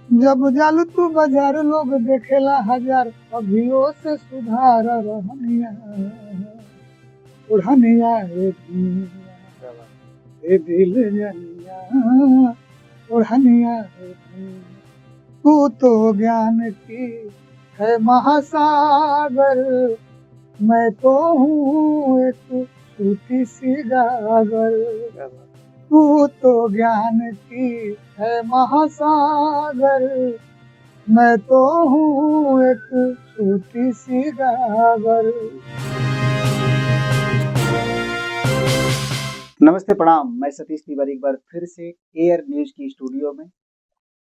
जब जालू तू बाजार लोग देखेला हजार, अभियो से सुधार रहनिया ओढ़निया रे पिया, ए दिल जनिया ओढ़निया रे पिया। तू तो ज्ञान की है महासागर, मैं तो हूँ एक छोटी सी गागर। तू तो ज्ञान की है महासागर, मैं तो हूँ एक छोटी सी गागर। नमस्ते प्रणाम। मैं सतीश तिवारी एक बार फिर से एयर न्यूज की स्टूडियो में।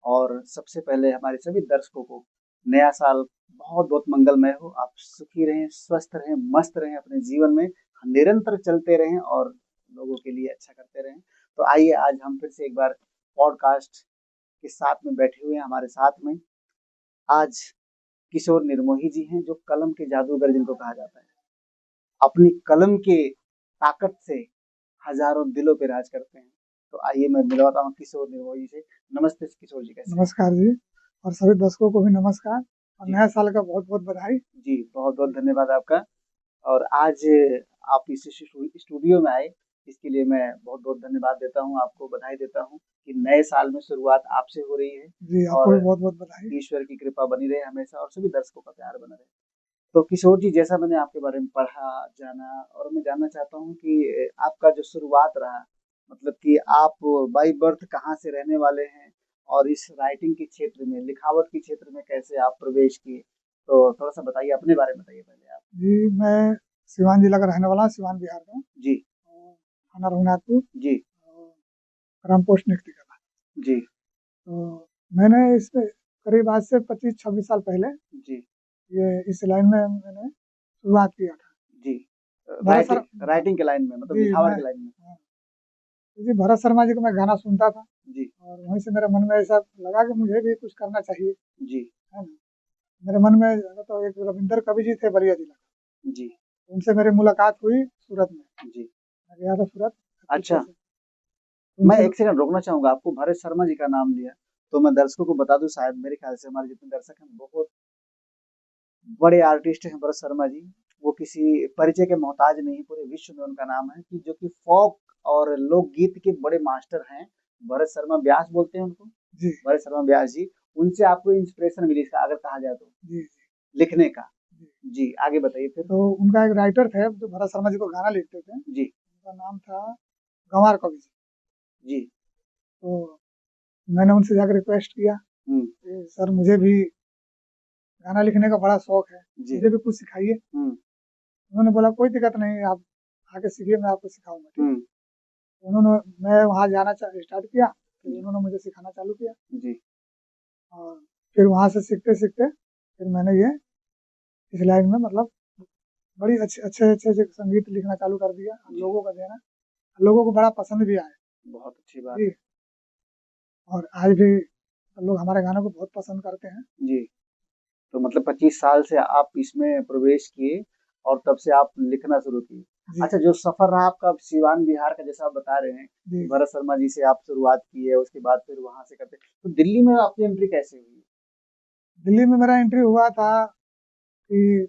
और सबसे पहले हमारे सभी दर्शकों को नया साल बहुत बहुत मंगलमय हो। आप सुखी रहें, स्वस्थ रहें, मस्त रहें, अपने जीवन में निरंतर चलते रहें और लोगों के लिए अच्छा करते रहें। तो आइए आज हम फिर से एक बार पॉडकास्ट के साथ में बैठे हुए हैं। हमारे साथ में आज किशोर निर्मोही जी हैं, जो कलम के जादूगर जिनको कहा जाता है। अपनी कलम के ताकत से हजारों दिलों पे राज करते हैं। तो आइए मैं मिलवाता हूँ किशोर निर्मोही से। नमस्ते किशोर जी, कैसे हैं? नमस्कार जी, और सभी दर्शकों को भी नमस्कार और जी नया साल का बहुत बहुत बधाई। जी, बहुत बहुत धन्यवाद आपका। और आज आप इस स्टूडियो में आए, इसके लिए मैं बहुत बहुत धन्यवाद देता हूँ, आपको बधाई देता हूँ कि नए साल में शुरुआत आपसे हो रही है। जी, आपको और भी बहुत बहुत बधाई। ईश्वर की कृपा बनी रहे हमेशा और सभी दर्शकों का प्यार बना रहे। तो किशोर जी, जैसा मैंने आपके बारे में पढ़ा, जाना, और मैं जानना चाहता हूँ कि आपका जो शुरुआत रहा, मतलब कि आप बाय बर्थ कहाँ से रहने वाले हैं और इस राइटिंग के क्षेत्र में, लिखावट के क्षेत्र में कैसे आप प्रवेश किए? तो थोड़ा-सा बताइए, अपने बारे में बताइए पहले आप। जी, मैं सिवान जिला का रहने वाला हूँ, सिवान बिहार का। जी, थाना रघुनाथपुर, जी, ग्राम पोस्ट नियुक्ति का। जी, तो मैंने इसमें करीब आज से 25-26 साल पहले जी, ये इस लाइन में मैंने शुरुआत किया था। जी। भरत सर, राइटिंग के लाइन में, मतलब जी लिखावट मैं, के लाइन में। हाँ, जी भरत शर्मा जी को मैं गाना सुनता था जी, और वहीं से मेरे मन में ऐसा लगा कि मुझे भी कुछ करना चाहिए, जी, है ना। मेरे मन में तो एक रविंदर कवि जी थे बलिया जिला, जी, उनसे मेरी मुलाकात हुई सूरत में। जी। मैं गया था सूरत परीक्षा अच्छा, से, मैं उनसे। एक सेकंड रोकना चाहूँगा, आपको भरत शर्मा जी का नाम लिया, तो मैं दर्शकों को बता दूँ, शायद मेरे ख्याल से हमारे जितने दर्शक हैं, बहुत बड़े आर्टिस्ट हैं भरत शर्मा जी। वो किसी परिचय के मोहताज नहीं, पूरे विश्व में उनका नाम है, कि जो कि फ़ोक और लोकगीत के बड़े मास्टर हैं। भरत शर्मा व्यास बोलते हैं उनको, जी भरत शर्मा व्यास जी। उनसे आपको इंस्पिरेशन मिली इसका, अगर कहा जाए तो, जी जी लिखने का। जी। जी, आगे बताइए फिर। तो उनका एक राइटर थे जो भरत शर्मा जी को गाना लिखते थे, जी, उनका नाम था गंवार कवि जी। जी, तो मैंने उनसे जाकर रिक्वेस्ट किया हुँ, कि सर मुझे भी गाना लिखने का बड़ा शौक है, जी, मुझे भी कुछ सिखाइए। हुँ, उन्होंने बोला कोई दिक्कत नहीं, आप आके सीखिए, मैं आपको सिखाऊंगा, ठीक है। हुँ, तो उन्होंने, मैं वहाँ जाना स्टार्ट किया, फिर जी, उन्होंने मुझे सिखाना चालू किया जी, और फिर वहाँ से सीखते सीखते फिर मैंने ये इस लाइन में मतलब बड़ी अच्छे अच्छे अच्छे अच्छे संगीत लिखना चालू कर दिया और जी, लोगों का देना, लोगों को बड़ा पसंद भी आया बहुत अच्छी बात जी। है। और आज भी लोग हमारे गानों को बहुत पसंद करते हैं। जी, तो मतलब 25 साल से आप इसमें प्रवेश किए और तब से आप लिखना शुरू किए। जी अच्छा, जो सफ़र रहा आपका सिवान बिहार का, जैसा आप बता रहे हैं कि जी जी। भरत शर्मा जी से आप शुरुआत की है, उसके बाद फिर वहाँ से करते, तो दिल्ली में आपकी एंट्री कैसे हुई? दिल्ली में मेरा एंट्री हुआ था कि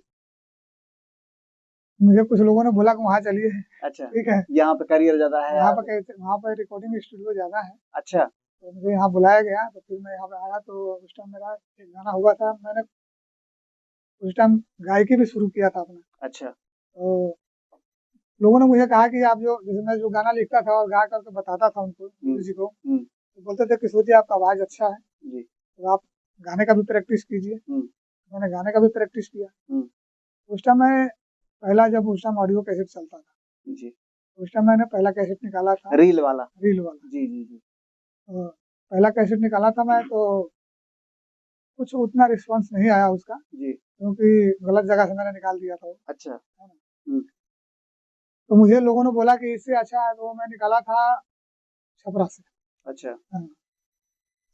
मुझे कुछ लोगों ने बोला कि वहाँ चलिए, अच्छा, ठीक है, यहाँ पे करियर ज़्यादा है यहाँ पर आप। वहाँ पर रिकॉर्डिंग स्टूडियो ज़्यादा है। अच्छा, तो मुझे यहाँ बुलाया गया, तो फिर मैं यहाँ पे आया, तो उस टाइम मेरा एक गाना हुआ था, मैंने उस टाइम गायकी भी शुरू किया था अपना। अच्छा, तो लोगों ने मुझे कहा कि आप जो, जैसे मैं जो गाना लिखता था और गा करके बताता था उनको, हुँ, गुरु जी को, हुँ, तो बोलते थे किशोर जी आपका आवाज़ अच्छा है, जी, तो आप गाने का भी प्रैक्टिस कीजिए। हुँ, मैंने गाने का भी प्रैक्टिस किया। हुँ, उस टाइम मैं पहला, जब उस टाइम ऑडियो कैसेट चलता था, जी, तो उस टाइम मैंने पहला कैसेट निकाला था, रील वाला। रील वाला। जी, जी, जी, तो पहला कैसेट निकाला था मैं, तो कुछ उतना रिस्पॉन्स नहीं आया उसका, जी, क्योंकि गलत जगह से मैंने निकाल दिया था वो, अच्छा, है ना। हुँ, तो मुझे लोगों ने बोला कि इससे अच्छा है, तो मैं निकाला था छपरा से, अच्छा, है ना।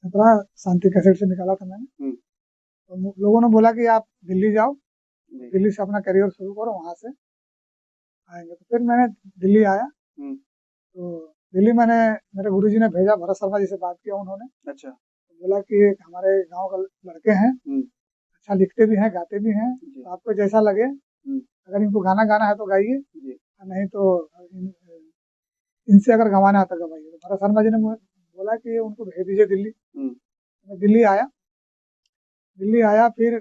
छपरा शांति कैसेट से निकाला था मैंने। हुँ, तो लोगों ने बोला कि आप दिल्ली जाओ, जी, दिल्ली से अपना करियर शुरू करो, वहाँ से आएंगे। तो फिर मैंने दिल्ली आया। हुँ, तो दिल्ली मैंने, मेरे गुरुजी ने भेजा, भरत शर्मा जी से बात किया उन्होंने, अच्छा, बोला कि एक हमारे गांव का लड़के हैं, अच्छा लिखते भी हैं, गाते भी हैं, जी। तो आपको जैसा लगे, अगर इनको गाना गाना है तो गाइए, जी। नहीं तो इनसे अगर गंवाना है तो गवाइए। तो भरत शर्मा जी ने मुझे बोला कि उनको भेज दीजिए दिल्ली। मैं दिल्ली आया, फिर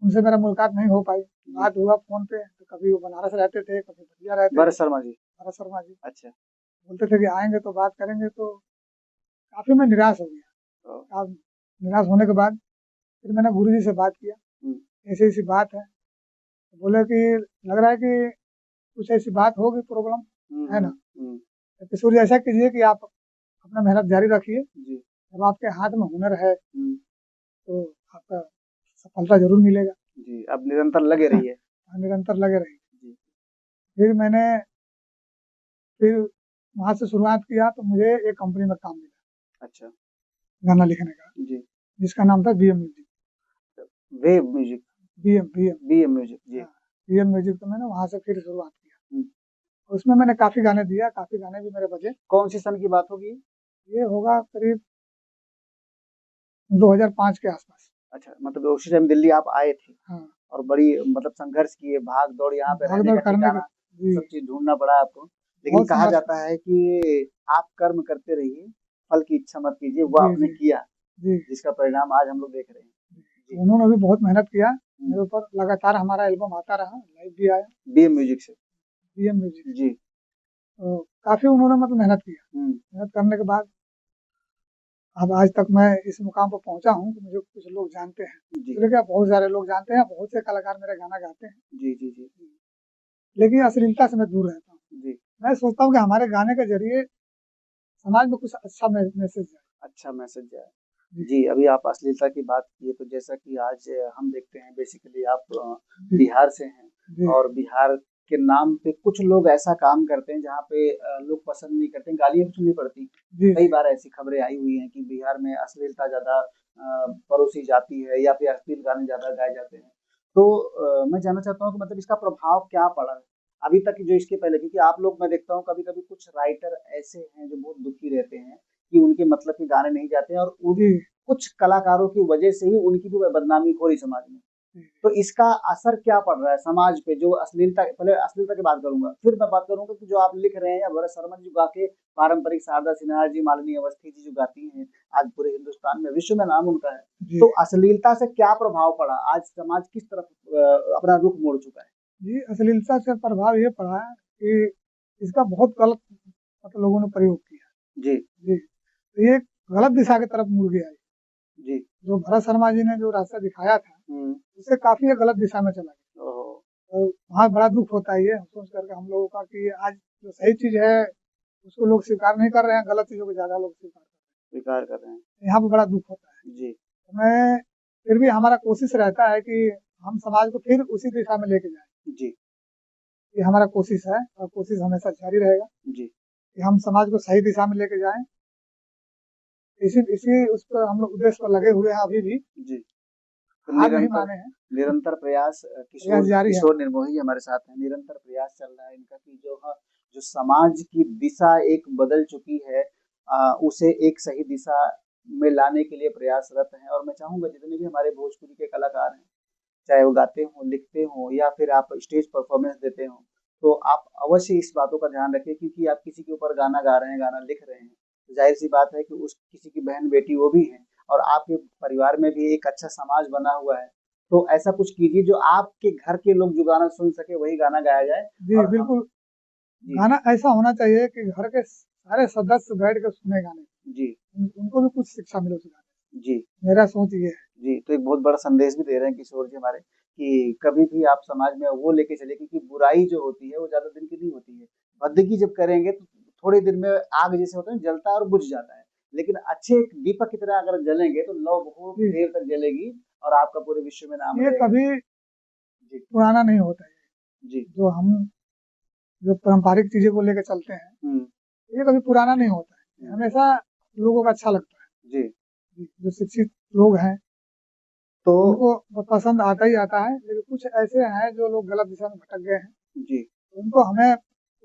उनसे मेरा मुलाकात नहीं हो पाई, बात हुआ फ़ोन पे, तो कभी वो बनारस रहते थे, कभी बलिया रहते थे। भरत शर्मा जी। भरत शर्मा जी अच्छा। बोलते थे कि आएँगे तो बात करेंगे, तो काफ़ी मैं निराश हो गया। अब निराश होने के बाद फिर मैंने गुरुजी से बात किया, ऐसी-ऐसी बात है। तो बोले कि लग रहा है कि कुछ ऐसी बात होगी, प्रॉब्लम, है ना? तो किशोर जी ऐसा कीजिए कि आप अपना मेहनत जारी रखिए, जी। जब आपके हाथ में हुनर है, तो आपका सफलता ज़रूर मिलेगा। जी, अब निरंतर लगे रहिए। निरंतर लगे रहिए। जी। फिर मैंने फिर वहाँ से शुरुआत किया, तो मुझे एक कंपनी में काम मिला अच्छा। गाना लिखने का, जी। जिसका नाम था BM music. Wave music. BM BM BM music. जी। हाँ, बीएम म्यूजिक, तो मैंने वहाँ से फिर शुरुआत किया। हुँ। उसमें मैंने काफ़ी गाने दिया, काफ़ी गाने भी मेरे बजे। कौन-सी सन की बात होगी? ये होगा करीब 2005 के आसपास। अच्छा, मतलब उसी टाइम दिल्ली आप आए थे हाँ, और बड़ी मतलब संघर्ष किए, भाग-दौड़, यहाँ पे रहने भाग-दौड़ का करने का, ठिकाना, जी, सब चीज़ ढूँढना पड़ा आपको। लेकिन बहुत कहा संघर्ष जाता किया। है कि आप कर्म करते रहिए, फल की इच्छा मत कीजिए, वो जी, आपने जी, किया, जी। जिसका परिणाम आज हम लोग देख रहे हैं। जी। तो उन्होंने भी बहुत मेहनत किया हुँ। मेरे ऊपर, लगातार हमारा एल्बम आता रहा, लाइव भी आया, बीएम म्यूजिक से। BM music. जी। तो काफ़ी उन्होंने मतलब मेहनत किया। हुँ। मेहनत करने के बाद अब आज तक मैं इस मुकाम पर पहुँचा हूँ कि मुझे कुछ लोग जानते हैं। जी। इसलिए क्या, बहुत सारे लोग जानते हैं, बहुत से कलाकार मेरे गाना गाते हैं, जी, जी, जी। लेकिन अश्लीलता से मैं दूर रहता हूँ। जी। मैं सोचता हूँ कि हमारे गाने के ज़रिए समाज में कुछ अच्छा मैसेज जाए। अच्छा मैसेज जाए। जी, जी, अभी आप अश्लीलता की बात किए तो जैसा कि आज हम देखते हैं बेसिकली आप जी, बिहार से हैं जी, और बिहार के नाम पे कुछ लोग ऐसा काम करते हैं जहाँ पे लोग पसंद नहीं करते, गालियाँ भी सुननी पड़ती हैं। जी, कई जी, बार ऐसी खबरें आई हुई हैं कि बिहार में अश्लीलता ज़्यादा परोसी जाती है या फिर अश्लील गाने ज़्यादा गाए जाते हैं। तो मैं जानना चाहता हूँ कि मतलब इसका प्रभाव क्या पड़ा है? अभी तक जो इसके पहले क्योंकि आप लोग मैं देखता हूँ कभी-कभी कुछ राइटर ऐसे हैं जो बहुत दुखी रहते हैं कि उनके मतलब के गाने नहीं जाते हैं और उन जी, कुछ कलाकारों की वजह से ही उनकी भी बदनामी हो रही समाज में। जी। तो इसका असर क्या पड़ रहा है समाज पे जो अश्लीलता पहले अश्लीलता की बात करूँगा, फिर मैं बात करूँगा कि जो आप लिख रहे हैं या भरत शर्मा जी जो गा के पारंपरिक शारदा सिन्हा जी, मालिनी अवस्थी जी जो गाती हैं, आज पूरे हिंदुस्तान में, विश्व में नाम उनका है। जी, तो अश्लीलता से क्या प्रभाव पड़ा? आज समाज किस तरफ अपना रुख मोड़ चुका है? जी, अश्लीलता से प्रभाव ये पड़ा है कि इसका बहुत गलत मतलब लोगों ने प्रयोग किया। जी, जी, तो ये गलत दिशा की तरफ मुड़ गया है। जी। जो भरत शर्मा जी ने जो रास्ता दिखाया था, हुँ। उससे काफ़ी ये गलत दिशा में चला गया। ओहो! तो वहाँ बड़ा दुःख होता है ये सोच कर के हम लोगों का कि आज जो सही चीज़ है, उसको लोग स्वीकार नहीं कर रहे हैं, गलत चीज़ों को ज़्यादा लोग स्वीकार कर स्वीकार कर रहे हैं। रहे हैं। यहाँ पे बड़ा दुःख होता है। जी, तो मैं फिर भी हमारा कोशिश रहता है कि हम समाज को फिर उसी दिशा में लेके जाएँ। जी, ये हमारा कोशिश है और कोशिश हमेशा जारी रहेगा जी, कि हम समाज को सही दिशा में लेके जाएँ। इसी इसी उस पर हम लोग उद्देश्य पर लगे हुए हैं अभी भी, जी। तो हार नहीं निरंतर माने हैं, निरंतर प्रयास प्रयास किशोर जारी है किशोर हमारा। निर्मोही हमारे साथ हैं, निरंतर प्रयास चल रहा है इनका कि जो समाज की दिशा एक बदल चुकी है उसे एक सही दिशा में लाने के लिए प्रयासरत हैं और मैं चाहूँगा जितने भी हमारे भोजपुरी के कलाकार हैं, चाहे वो गाते हों, लिखते हों या फिर आप स्टेज परफॉर्मेंस देते हों, तो आप अवश्य इस बातों का ध्यान रखें क्योंकि आप किसी के ऊपर गाना गा रहे हैं, गाना लिख रहे हैं, तो ज़ाहिर-सी बात है कि उस किसी की बहन-बेटी वो भी हैं और आपके परिवार में भी एक अच्छा समाज बना हुआ है। तो ऐसा कुछ कीजिए जो आपके घर के लोग जो गाना सुन सके वही गाना गाया जाए जी, और हम बिल्कुल, जी, गाना ऐसा होना चाहिए कि घर के सारे सदस्य बैठ के सुने गाने। जी, उनको भी कुछ शिक्षा मिले उस गाने जी, से। मेरा सोच ये है। जी, तो एक बहुत बड़ा संदेश भी दे रहे हैं किशोर जी हमारे कि कभी भी आप समाज में वो लेके चलिए क्योंकि बुराई जो होती है वो ज़्यादा दिन की नहीं होती है। बदगी जब करेंगे तो थोड़े दिन में आग जैसे होता है ना जलता है और बुझ जाता है। लेकिन अच्छे एक दीपक की तरह अगर जलेंगे तो लौ बहुत जी, देर तक जलेगी और आपका पूरे विश्व में नाम ये रहेगा। कभी जी, पुराना नहीं होता है। जी, जो हम जो पारंपरिक चीज़ें को लेके चलते हैं, हुँ, ये कभी पुराना नहीं होता है। ये हुँ, हमेशा लोगों को अच्छा लगता है। जी, जी, जो शिक्षित लोग हैं, तो उनको पसंद आता ही आता है, लेकिन कुछ ऐसे हैं जो लोग गलत दिशा में भटक गए हैं। जी, उनको हमें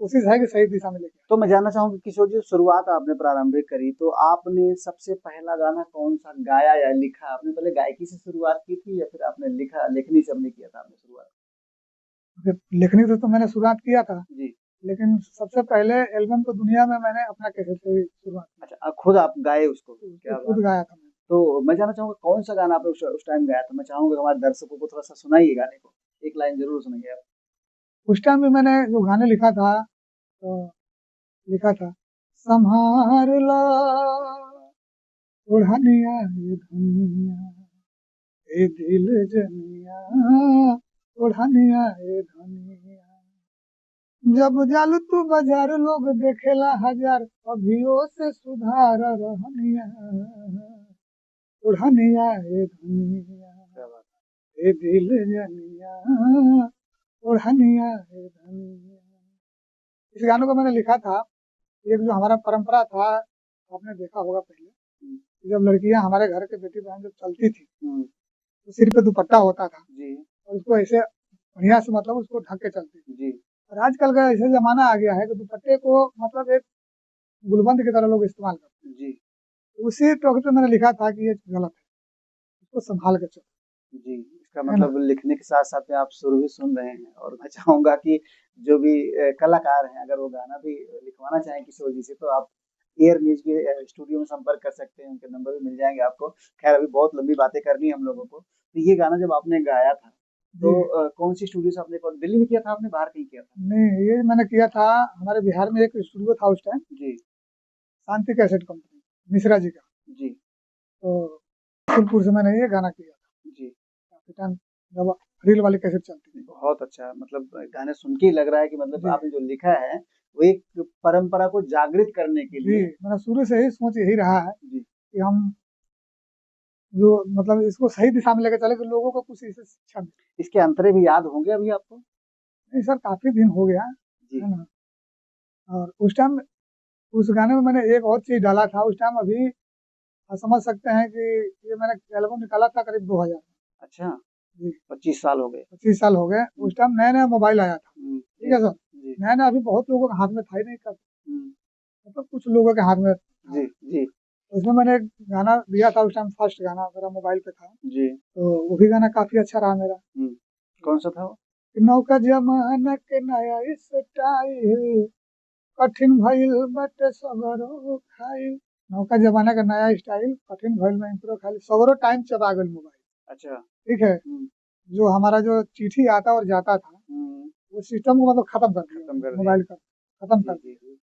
कोशिश है कि सही दिशा में लेके तो मैं जानना चाहूंगा किशोर जी, शुरुआत आपने प्रारंभिक करी तो आपने सबसे पहला गाना कौन सा गाया या लिखा? आपने पहले गायकी से शुरुआत की थी या फिर आपने लिखा लेखनी से हमने किया था आपने शुरुआत? आए। लिखने से तो मैंने शुरुआत किया था, जी। लेकिन सबसे पहले एल्बम तो दुनिया में मैंने अपना कैसेट से ही शुरुआत की। अच्छा, खुद आप गाए उसको? उसको क्या खुद बात है! गाया था मैंने। तो मैं जानना चाहूंगा कौन सा गाना आपने उस टाइम गाया था? मैं चाहूंगा कि हमारे दर्शकों को थोड़ा सा सुनाइए गाने को, एक लाइन जरूर सुनाइए आप। उस टाइम भी मैंने जो गाने लिखा था, तो लिखा था, संभार ला ओढ़निया ये धनिया, ए दिल जनिया, ओढ़निया ए धनिया। जब जालू तू बाजार लोग देखेला हजार, अभियो से सुधार रहनिया, ओढ़निया ए धनिया, क्या बात ए दिल जनिया, ओढ़निया ए धनिया। इस गानों को मैंने लिखा था। एक जो हमारा परंपरा था, आपने देखा होगा पहले, है! कि जब लड़कियां हमारे घर के बेटी बहन जब चलती थी, हम्म, तो सिर पे दुपट्टा होता था जी और उसको ऐसे बढ़िया से मतलब उसको ढक के चलती थी। जी और आजकल का ऐसा जमाना आ गया है कि दुपट्टे को मतलब एक गुलबंद की तरह लोग इस्तेमाल करते हैं। जी तो उसी टॉपिक पे मैंने लिखा था कि ये गलत है, इसको संभाल के चलो, जी, इसका है ना। मतलब लिखने के साथ-साथ में आप सुर भी सुन रहे हैं और मैं चाहूँगा कि जो भी कलाकार हैं अगर वो गाना भी लिखवाना चाहें किशोर जी से तो आप एयर न्यूज़ के स्टूडियो में संपर्क कर सकते हैं, उनके नंबर भी मिल जाएँगे आपको। ख़ैर अभी बहुत लंबी बातें करनी है हम लोगों को। तो ये गाना जब आपने गाया था जी। तो कौन-सी स्टूडियो से आपने रिकॉर्ड दिल्ली में किया था आपने बाहर कहीं किया था? नहीं, ये मैंने किया था, हमारे बिहार में एक स्टूडियो था उस टाइम, जी, शांति कैसेट कंपनी, मिश्रा जी का। जी, तो फूलपुर से मैंने ये गाना किया था, जी। काफी टाइम जब रील वाली कैसेट चलती थी। बहुत अच्छा मतलब गाने सुन के ही लग रहा है कि मतलब जी आपने जो लिखा है वो एक परंपरा को जागृत करने के जी, लिए मेरा शुरू से ही सोच यही रहा है जी। कि हम जो मतलब इसको सही दिशा में लेके चले कि लोगों को कुछ इससे शिक्षा मिले। इसके अंतरे भी याद होंगे अभी आपको? नहीं सर, काफी दिन हो गया, जी, है ना। और उस टाइम उस गाने में मैंने एक और चीज डाला था। उस टाइम अभी आप समझ सकते हैं कि ये मैंने एल्बम निकाला था करीब 2000 में। अच्छा जी, 25 साल हो गए। 25 साल हो गए। हुँ, उस टाइम नया नया मोबाइल आया था, ठीक जी, है सर। जी, नया नया अभी बहुत लोगों के हाथ में था ही नहीं, तब हुँ, मतलब कुछ लोगों के हाथ में था। जी, जी, तो उसमें मैंने एक गाना दिया था, उस टाइम फर्स्ट गाना मेरा मोबाइल पे था। जी, तो वो भी गाना काफी अच्छा रहा मेरा। हुँ, कौन-सा था वो? कि नौका जमाना के नया स्टाइल, कठिन भइल बाटे सगरो खाइल। नौका जमाना का नया स्टाइल, कठिन भइल में इंप्रो खाइल, सगरो टाइम चबा गइल मोबाइल। अच्छा, ठीक है। हुँ, जो हमारा जो चिट्ठी आता और जाता था, हुँ, वो सिस्टम को मतलब खत्म कर दिया खत्म कर दिया। मोबाइल का, खत्म जी, कर जी, दिया। जी।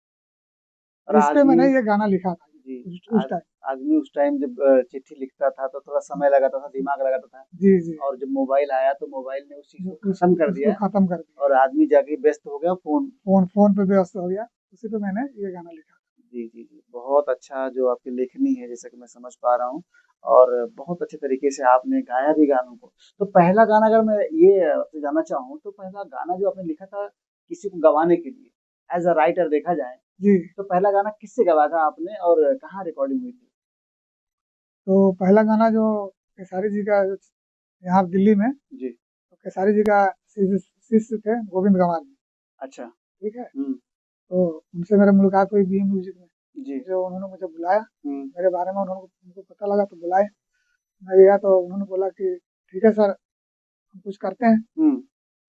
और तो इस पे आदमी मैंने ये गाना लिखा था जी, उस आद टाइम। आदमी उस टाइम जब चिट्ठी लिखता था तो थोड़ा समय लगाता था, दिमाग लगाता था जी जी, और जब मोबाइल आया तो मोबाइल ने उस चीज़ जो को खत्म कर उसको दिया खत्म कर दिया। और आदमी जाके व्यस्त हो गया फ़ोन फोन फोन पे व्यस्त हो गया। उसी पे मैंने ये गाना लिखा। जी, जी, जी। बहुत अच्छा जो आपकी लेखनी है जैसा कि मैं समझ पा रहा हूँ और बहुत अच्छे तरीके से आपने गाया भी गानों को। तो पहला गाना अगर मैं ये आपसे जानना चाहूँ तो पहला गाना जो आपने लिखा था किसी को गवाने के लिए, ऐज़ अ राइटर देखा जाए, जी। तो पहला गाना किससे गवाया था आपने और कहाँ रिकॉर्डिंग हुई थी? तो पहला गाना जो खेसारी जी का, यहाँ दिल्ली में, जी, तो खेसारी जी का शिष्य शिष्य थे गोविंद गंवार जी, अच्छा। ठीक है। हुँ, तो उनसे मेरी मुलाकात हुई बी म्यूजिक में। जी, जो उन्होंने मुझे बुलाया, हुँ, मेरे बारे में उन्होंने, उनको पता लगा तो बुलाए। मैं गया तो उन्होंने बोला कि ठीक है सर, हम कुछ करते हैं। हुँ,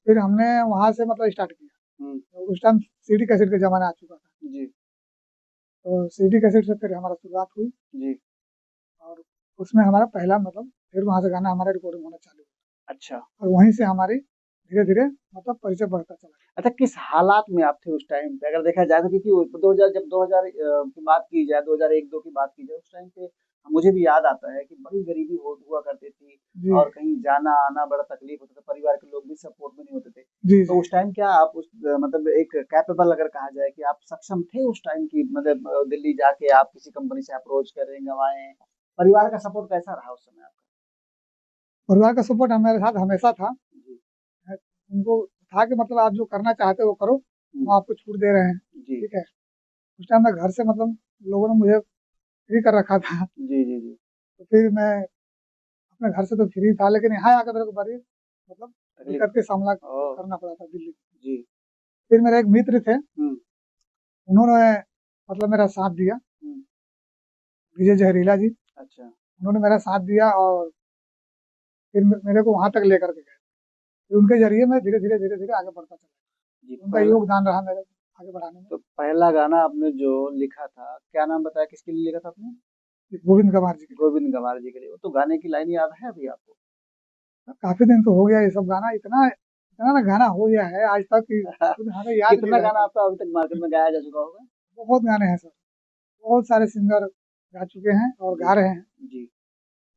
फिर हमने वहाँ से मतलब स्टार्ट किया। हुँ, तो उस टाइम सीडी कैसेट का ज़माना आ चुका था। जी, तो सीडी कैसेट से फिर हमारा शुरुआत हुई जी, और उसमें हमारा पहला मतलब फिर वहाँ से गाना हमारा रिकॉर्डिंग होना चालू अच्छा। हुआ और वहीं से हमारी धीरे-धीरे मतलब परिचय बढ़ता चला गया। अच्छा, किस हालात में आप थे उस टाइम पे? अगर देखा जाए तो क्योंकि वो 2000 जब 2000 की बात की जाए, 2001-2 की बात की जाए, उस टाइम पे मुझे भी याद आता है कि बड़ी गरीबी हो हुआ करती थी जी, और कहीं जाना-आना बड़ा तकलीफ होता था, परिवार के लोग भी सपोर्ट में नहीं होते थे। जी, तो जी। उस टाइम क्या आप उस मतलब एक कैपेबल अगर कहा जाए कि आप सक्षम थे उस टाइम की मतलब दिल्ली जाके आप किसी कंपनी से अप्रोच करें, गँवाएँ? परिवार का सपोर्ट कैसा रहा उस समय आपका? परिवार का सपोर्ट हमारे साथ हमेशा था। जी, उनको था कि मतलब आप जो करना चाहते हो वो करो, हुँ, हम आपको छूट दे रहे हैं, जी, ठीक है। उस टाइम मैं घर से मतलब लोगों ने मुझे फ्री कर रखा था। जी, जी, जी, तो फिर मैं अपने घर से तो फ्री था, लेकिन यहाँ आकर मेरे को बड़ी मतलब तकलीफ दिक्कत का सामना ओह! करना पड़ा था दिल्ली में। जी, फिर मेरे एक मित्र थे, उन्होंने मतलब मेरा साथ दिया, विजय जहरीला जी, अच्छा। उन्होंने मेरा साथ दिया और फिर मेरे को वहाँ तक लेकर के गए। फिर उनके ज़रिए मैं धीरे-धीरे आगे बढ़ता चला। जी, उनका योगदान रहा मेरे आगे बढ़ाने में। तो पहला गाना आपने जो लिखा था, क्या नाम बताया किसके लिए लिखा था आपने? गोविंद गंवार जी के गोविंद गंवार जी के लिए। वो तो गाने की लाइन याद है अभी आपको? लिए। काफ़ी दिन तो हो गया ये सब गाना, इतना इतना ना गाना हो गया है आज तक कि खुद हमें याद नहीं कितना गाना रहता। आपका अभी तक मार्केट में गाया जा चुका होगा? बहुत गाने हैं सर, बहुत सारे सिंगर गा चुके हैं और जी, गा रहे हैं, जी।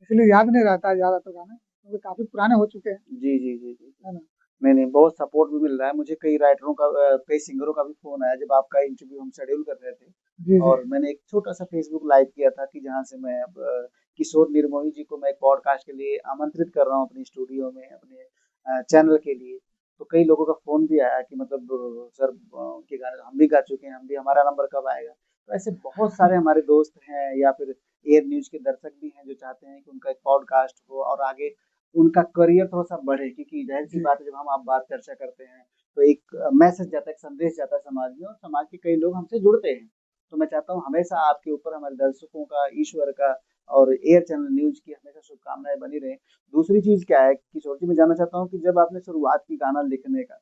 इसलिए याद नहीं रहता है ज़्यादातर गाने, क्योंकि काफ़ी पुराने हो चुके हैं, जी, जी, जी, जी। है ना? नहीं, नहीं, बहुत सपोर्ट भी मिल रहा है। मुझे कई राइटरों का कई सिंगरों का भी फ़ोन आया जब आपका इंटरव्यू हम शेड्यूल कर रहे थे। जी, जी। और मैंने एक छोटा-सा फ़ेसबुक लाइव किया था कि जहाँ से मैं अब किशोर निर्मोही जी को मैं एक पॉडकास्ट के लिए आमंत्रित कर रहा हूँ अपनी स्टूडियो में, अपने चैनल के लिए। तो कई लोगों का फ़ोन भी आया कि मतलब सर उनके गाने हम भी गा चुके हैं, हम भी हमारा नंबर कब आएगा? तो ऐसे बहुत सारे हमारे दोस्त हैं या फिर एयर न्यूज़ के दर्शक भी हैं जो चाहते हैं कि उनका एक पॉडकास्ट हो और आगे उनका करियर थोड़ा-सा बढ़े, क्योंकि ज़ाहिर-सी जी, बात है जब हम आप बात चर्चा करते हैं, तो एक मैसेज जाता है, एक संदेश जाता है समाज में और समाज के कई लोग हमसे जुड़ते हैं। तो मैं चाहता हूँ हमेशा आपके ऊपर हमारे दर्शकों का, ईश्वर का और एयर चैनल न्यूज़ की हमेशा शुभकामनाएँ बनी रहें। दूसरी चीज़ क्या है किशोर जी, मैं जानना चाहता हूँ कि जब आपने शुरुआत की गाना लिखने का,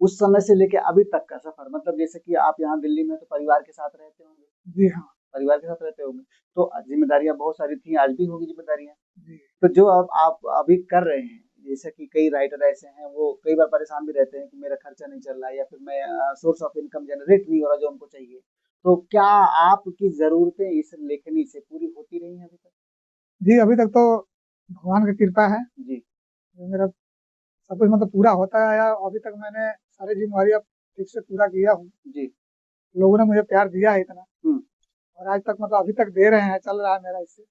उस समय से लेके अभी तक का सफ़र मतलब जैसे कि आप यहाँ दिल्ली में तो परिवार के साथ रहते होंगे, जी हाँ, परिवार के साथ रहते होंगे, तो ज़िम्मेदारियाँ बहुत सारी थी, आज भी होंगी ज़िम्मेदारियाँ। जी, तो जो अब आप अभी कर रहे हैं, जैसे कि कई राइटर ऐसे हैं, वो कई बार परेशान भी रहते हैं कि मेरा खर्चा नहीं चल रहा है या फिर मैं सोर्स ऑफ इनकम जनरेट नहीं हो रहा जो उनको चाहिए। तो क्या आपकी ज़रूरतें इस लेखनी से पूरी होती रही हैं अभी तक? जी, अभी तक तो भगवान की कृपा है, जी, जो मेरा सब कुछ मतलब पूरा होता आया, अभी तक मैंने सारी ज़िम्मेवारियाँ ठीक से पूरा किया हूँ। जी। लोगों ने मुझे प्यार दिया है इतना हुँ, और आज तक मतलब अभी तक दे रहे हैं, चल रहा है मेरा इससे।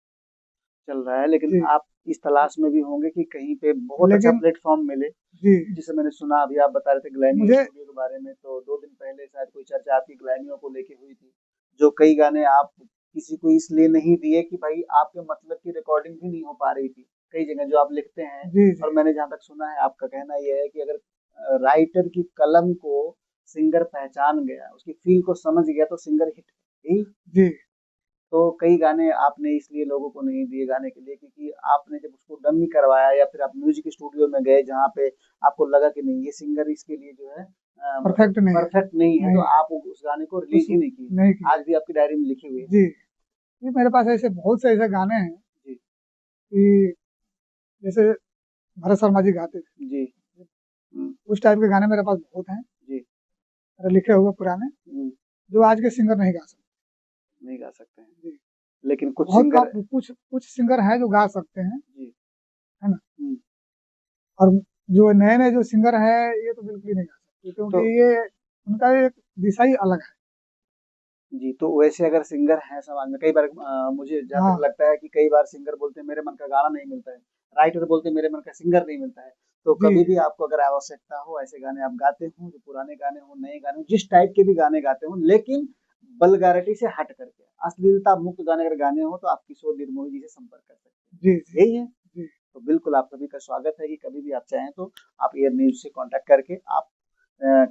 चल रहा है लेकिन जी, आप इस तलाश में भी होंगे कि कहीं पे बहुत अच्छा लेकिन प्लेटफ़ॉर्म मिले। जी, जैसे मैंने सुना अभी आप बता रहे थे ग्लैमी मुझे स्टूडियो के बारे में, तो 2 दिन पहले शायद कोई चर्चा आपकी ग्लैमियों को लेके हुई थी, जो कई गाने आप किसी को इसलिए नहीं दिए कि भाई आपके मतलब की रिकॉर्डिंग भी नहीं हो पा रही थी। कई जगह जो आप लिखते हैं जी, जी, और मैंने जहाँ तक सुना है आपका कहना ये है कि अगर राइटर की कलम को सिंगर पहचान गया, उसकी फ़ील को समझ गया तो सिंगर हिट है। यही जी, तो कई गाने आपने इसलिए लोगों को नहीं दिए गाने के लिए क्योंकि आपने जब उसको डमी करवाया या फिर आप म्यूजिक स्टूडियो में गए जहाँ पे आपको लगा कि नहीं ये सिंगर इसके लिए जो है मतलब परफेक्ट नहीं है, परफेक्ट नहीं है, तो नहीं, आप उस गाने को उस रिलीज ही नहीं किए। नहीं किया। आज भी आपकी डायरी में लिखी हुई है। जी, जी, मेरे पास ऐसे बहुत से ऐसे गाने हैं जी, कि जैसे भरत शर्मा जी गाते थे, जी, हम्म, उस टाइप के गाने मेरे पास बहुत हैं, जी, मेरे लिखे हुए पुराने, जो आज के सिंगर नहीं गा सकते। नहीं गा सकते हैं जी, लेकिन कुछ बहुत सिंगर। कम कुछ कुछ सिंगर हैं जो गा सकते हैं, जी, है ना? हम्म, और जो नए-नए जो सिंगर हैं, ये तो बिल्कुल ही नहीं गा सकते क्योंकि तो ये उनका एक दिशा ही अलग है। जी, तो वैसे अगर सिंगर हैं समाज में कई बार मुझे जहाँ तक हाँ, लगता है कि कई बार सिंगर बोलते हैं मेरे मन का गाना नहीं मिलता है, राइटर बोलते हैं मेरे मन का सिंगर नहीं मिलता है। तो जी, कभी भी आपको अगर आवश्यकता हो ऐसे गाने आप गाते हो, जो पुराने गाने हों, नए गाने हों, जिस टाइप के भी गाने गाते हों, लेकिन वल्गैरिटी से हट करके, अश्लीलता मुक्त गाने अगर गाने हों तो आप किशोर निर्मोही जी से संपर्क कर सकते जी, जी, हैं। यही है? जी, तो बिल्कुल आप सभी का स्वागत है कि कभी भी आप चाहें तो आप एयर न्यूज़ से कॉन्टैक्ट करके आप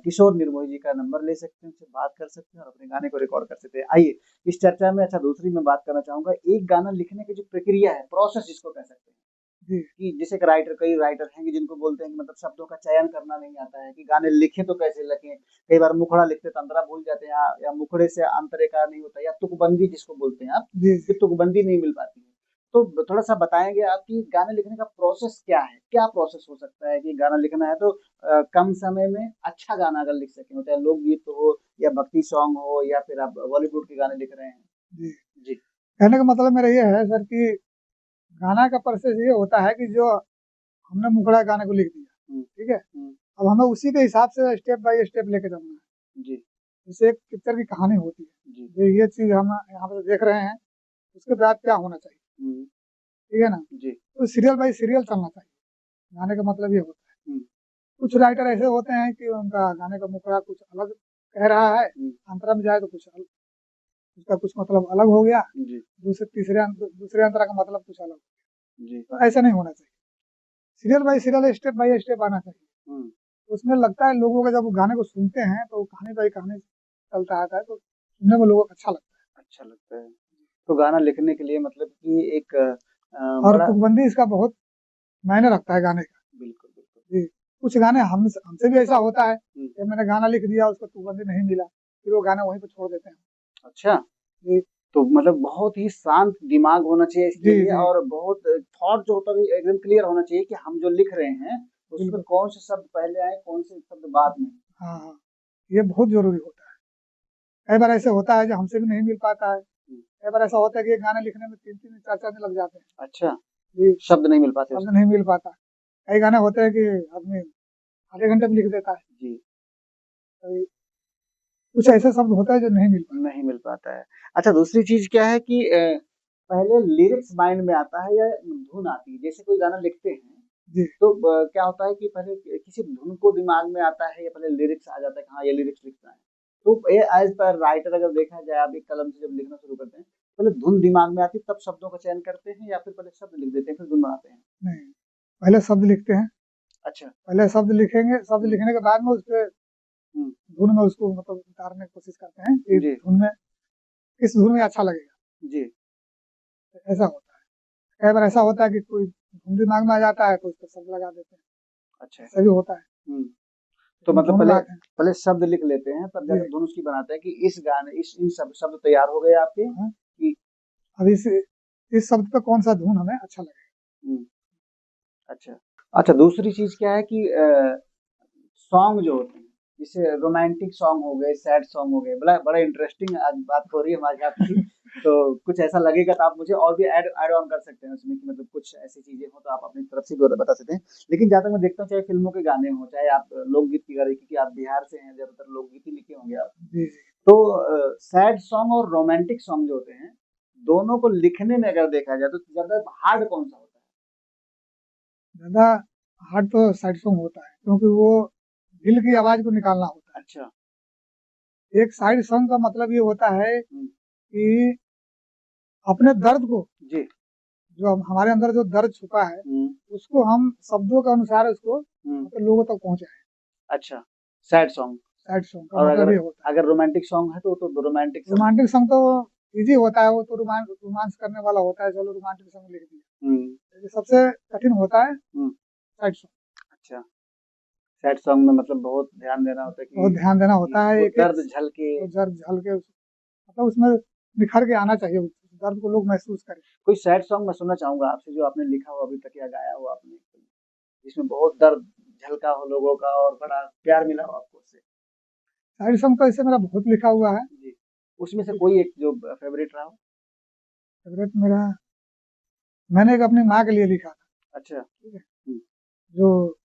किशोर निर्मोही जी का नंबर ले सकते हैं, उनसे बात कर सकते हैं और अपने गाने को रिकॉर्ड कर सकते हैं। आइए, इस चर्चा में अच्छा दूसरी मैं बात करना चाहूँगा, एक गाना लिखने की जो प्रक्रिया है, प्रोसेस जिसको कह सकते हैं, जी, कि जैसे एक राइटर कई राइटर हैं कि जिनको बोलते हैं कि मतलब शब्दों का चयन करना नहीं आता है, कि गाने लिखें तो कैसे लिखें? कई बार मुखड़ा लिखते तो अंतरा भूल जाते हैं या मुखड़े से अंतरेखा नहीं होता या तुकबंदी जिसको बोलते हैं आप, जी, कि जी। तुकबंदी नहीं मिल पाती है। तो थोड़ा-सा बताएँगे आप कि गाने लिखने का प्रोसेस क्या है? क्या प्रोसेस हो सकता है कि गाना लिखना है तो कम समय में अच्छा गाना अगर लिख सकें, चाहे लोकगीत हो या भक्ति सॉन्ग हो या फिर आप बॉलीवुड के गाने लिख रहे हैं? जी। जी। कहने का मतलब मेरा ये है सर कि गाना का प्रोसेस ये होता है कि जो हमने मुखड़ा गाने को लिख दिया, हुँ, ठीक है? हुँ, अब हमें उसी के हिसाब से स्टेप बाय स्टेप लेके चलना है। जी, जैसे एक पिक्चर की कहानी होती है, जी, जो ये चीज़ हम यहाँ पे देख रहे हैं, उसके बाद क्या होना चाहिए, हुँ, ठीक है ना? जी, तो सीरियल बाय सीरियल चलना चाहिए, गाने का मतलब ये होता है। हुँ, कुछ राइटर ऐसे होते हैं कि उनका गाने का मुखड़ा कुछ अलग कह रहा है, हुँ, अंतरा में जाए तो कुछ उसका कुछ मतलब अलग हो गया, जी, दूसरे अंतरा का मतलब कुछ अलग। जी, तो ऐसा नहीं होना चाहिए। Serial bye serial, step by step आना चाहिए। हुँ, तो उसमें लगता है लोगों को जब वो गाने को सुनते हैं तो कहानी बाई कहानी चलता आता है तो सुनने में लोगों को अच्छा लगता अच्छा लगता है। तो गाना लिखने के लिए मतलब कि एक है और बड़ा तुकबंदी इसका बहुत मायने रखता है गाने का। बिल्कुल, बिल्कुल। जी, कुछ गाने हमसे भी ऐसा होता है हुँ, कि मैंने गाना लिख दिया उसको तुकबंदी नहीं मिला, फिर वो गाना वहीं पे छोड़ देते हैं। अच्छा। जी, तो मतलब बहुत ही शांत दिमाग होना चाहिए इसके जी, लिए जी, और बहुत थॉट जो होता है एकदम क्लियर होना चाहिए कि हम जो लिख रहे हैं उसमें बिल्कुल। कौन से शब्द पहले आए कौन से शब्द बाद में। हाँ, हाँ, ये बहुत ज़रूरी होता है। कई बार ऐसे होता है जो हमसे भी नहीं मिल पाता है। हम्म, कई बार ऐसा होता है कि एक गाना लिखने में 3-3 दिन 4-4 दिन लग जाते हैं। अच्छा जी, शब्द नहीं मिल पाते शब्द उसमें। नहीं मिल पाता। कई गाने होते हैं कि आदमी आधे घंटे में लिख देता है। जी कई कुछ ऐसे शब्द होता है जो नहीं मिल पाता। नहीं मिल पाता है। अच्छा दूसरी चीज क्या है कि पहले लिरिक्स माइंड में आता है या धुन आती है जैसे कोई गाना लिखते हैं जी, तो क्या होता है कि पहले किसी धुन को दिमाग में आता है या पहले लिरिक्स आ जाता है कि हाँ ये लिरिक्स लिखना है। तो ये एज पर राइटर अगर देखा जाए आप एक कलम से जब लिखना शुरू करते हैं पहले धुन दिमाग में आती है तब शब्दों का चयन करते हैं या फिर पहले शब्द लिख देते हैं फिर धुन बनाते हैं। नहीं, पहले शब्द लिखते हैं, अच्छा। पहले शब्द लिखेंगे, शब्द हम्म, लिखने के बाद में उसपे हम्म, धुन में उसको मतलब उतारने की कोशिश करते हैं कि जी धुन में किस धुन में अच्छा लगेगा, जी ऐसा होता है। कई बार ऐसा होता है कि कोई धुन दिमाग में आ जाता है तो उस पे शब्द लगा देते हैं, अच्छा। ऐसा भी होता है। हम्म। तो लेकिन मतलब दोनों पहले बात है। पहले शब्द लिख लेते हैं तब जी, जाकर धुन उसकी बनाते हैं कि इस गाने इस इन सब शब्द तैयार हो गए आपके हाँ, कि अब इस शब्द पे कौन सा धुन हमें अच्छा लगेगा। हम्म, अच्छा। अच्छा दूसरी चीज क्या है कि सॉन्ग जो होते हैं जैसे रोमांटिक सॉन्ग हो गए सैड सॉन्ग हो गए बड़ा बड़ा इंटरेस्टिंग आज बात हो रही है हमारी आपकी। तो कुछ ऐसा लगेगा तो आप मुझे और भी ऐड ऑन कर सकते हैं उसमें कि मतलब कुछ ऐसी चीजें हो तो आप अपनी तरफ से भी बता सकते हैं। लेकिन जहाँ तक मैं देखता हूँ चाहे फिल्मों के गाने हों चाहे आप लोकगीत की गाने क्योंकि आप बिहार से हैं ज्यादातर लोकगीत ही लिखे होंगे आप। जी, जी, तो सैड सॉन्ग और रोमांटिक सॉन्ग जो होते हैं दोनों को लिखने में अगर देखा जाए तो ज्यादा हार्ड कौन सा होता ज़्यादा हार्ड तो सैड सॉन्ग होता है क्योंकि वो दिल की आवाज़ को निकालना होता है। अच्छा। है। एक सैड सॉन्ग का मतलब ये होता है हम्म, कि अपने दर्द को जी। जो हमारे अंदर जो दर्द छुपा है हम्म, उसको हम शब्दों के अनुसार उसको हम्म, मतलब लोगों तक पहुंचाएं। अच्छा सैड सॉन्ग। सैड सॉन्ग का और मतलब अगर ये होता है। अगर रोमांटिक सॉन्ग है तो रोमांटिक सॉन्ग। रोमांटिक सॉन्ग तो इजी होता है, वो तो रोमांस करने वाला होता है, चलो रोमांटिक सॉन्ग लिख दिया। हम्म, लेकिन सबसे कठिन होता है हम्म, सैड सॉन्ग। अच्छा। सैड सॉन्ग में मतलब बहुत ध्यान देना होता है बहुत ध्यान देना कि होता है वो एक एक दर्द झलके। वो जर झलके मतलब उसमें निखर के आना चाहिए, उस दर्द को लोग महसूस करें। कोई सैड सॉन्ग मैं सुनना चाहूंगा आपसे जो आपने लिखा हो अभी तक या गाया हो आपने जिसमें बहुत दर्द झलका हो लोगों का और बड़ा प्यार मिला हो आपको उससे। सैड सॉन्ग तो ऐसे मेरा बहुत लिखा हुआ है। जी उसमें से कोई एक जो फेवरेट रहा हो। फेवरेट मेरा, मैंने एक अपनी माँ के लिए लिखा था। अच्छा। ठीक है, हम्म, जो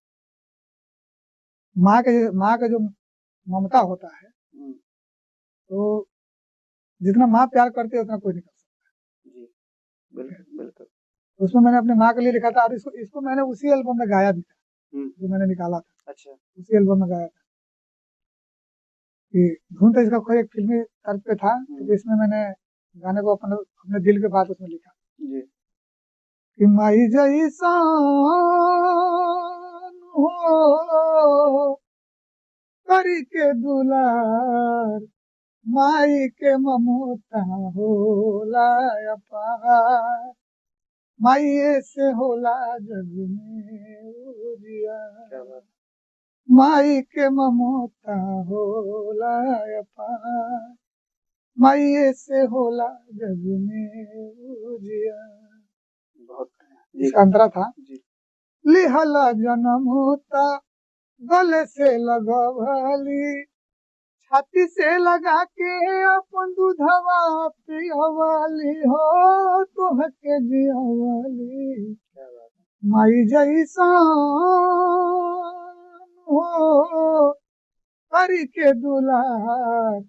माँ का जो ममता होता है, हम्म, तो जितना माँ प्यार करती है उतना कोई नहीं कर सकता। जी ठीक है, बिल्कुल बिल्कुल। तो उसमें मैंने अपनी माँ के लिए लिखा था और इसको इसको मैंने उसी एल्बम में गाया भी था हम्म, जो मैंने निकाला था। अच्छा। उसी एल्बम में गाया था कि धुन तो इसका कोई एक फिल्मी तर्ज पे था, हम्म, लेकिन इसमें मैंने गाने को अपने अपने दिल के बात उसमें लिखा जी कि माई जैसा हो करी के दुलार, माई के ममता होला अपार, माई से होला जग में क्या उजियार, बात। माई के ममता होला अपार, माई से होला जग में उजियार। बहुत जी इसका अंतरा था जी लिहला जनमुता गले से लगवली, छाती से लगा के अपन दूधवा पियवली हो तोहके जियवली, क्या बात है। माई जैसान हो करी के दुलार,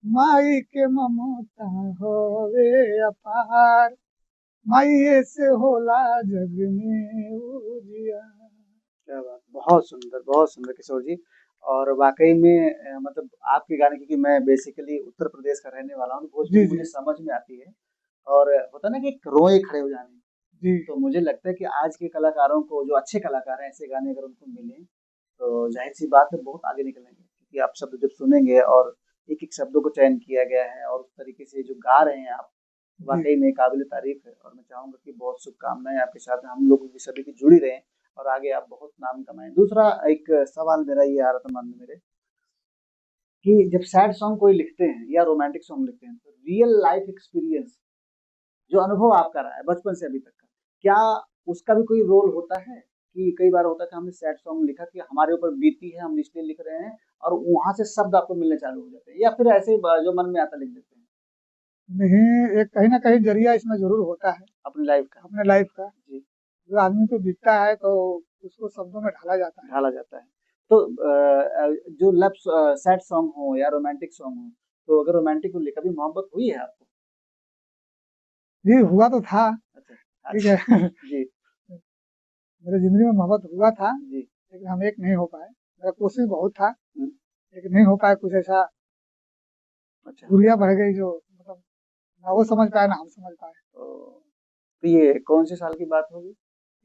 माई के ममता होवे अपार, माई से होला जग में उजिया। क्या बात बहुत सुंदर किशोर जी। और वाकई में मतलब आपके गाने क्योंकि मैं बेसिकली उत्तर प्रदेश का रहने वाला हूँ तो जी, भोजपुरी जी, मुझे समझ में आती है। और होता ना कि एक रोए खड़े हो जाने। जी, तो मुझे लगता है कि आज के कलाकारों को जो अच्छे कलाकार हैं ऐसे गाने अगर उनको मिले तो जाहिर सी बात है बहुत आगे निकलेंगे, क्योंकि आप शब्द जब सुनेंगे और एक एक शब्दों को चयन किया गया है और उस तरीके से जो गा रहे हैं आप, जी वाकई में काबिल तारीफ है। और मैं चाहूंगा कि बहुत शुभकामनाएं आपके साथ हैं, हम लोग भी सभी की जुड़ी रहें और आगे आप बहुत नाम कमाएं। दूसरा एक सवाल मेरा ये आ रहा था मन में मेरे, कि जब सैड सॉन्ग कोई लिखते हैं या रोमांटिक सॉन्ग लिखते हैं तो रियल लाइफ एक्सपीरियंस, जो अनुभव आपका रहा है बचपन से अभी तक का, क्या उसका भी कोई रोल होता है? कि कई बार होता है कि हमने सैड सॉन्ग लिखा कि हमारे ऊपर बीती है, हम इसलिए लिख रहे हैं, और वहां से शब्द आपको मिलने चालू हो जाते हैं, या फिर ऐसे ही जो मन में आता लिख देते हैं नहीं, एक कहीं ना कहीं जरिया इसमें जरूर होता है अपनी लाइफ का? अपने लाइफ का। जी, जो आदमी को बीतता है तो उसको शब्दों में ढाला जाता है। ढाला जाता है। तो जो लव सैड सॉन्ग हो या रोमांटिक सॉन्ग हो, तो अगर रोमांटिक को लेकर भी मोहब्बत हुई है आपको? जी हुआ तो था। अच्छा, ठीक अच्छा। है। जी, मेरे जिंदगी में मोहब्बत हुआ था, जी। लेकिन हम एक नहीं हो पाए। मेरा कोशिश बहुत था, हुँ, लेकिन नहीं हो पाया। कुछ ऐसा अच्छा। दूरियां बढ़ गई जो मतलब ना वो समझ पाए ना हम समझ पाए। तो ये कौन से साल की बात होगी?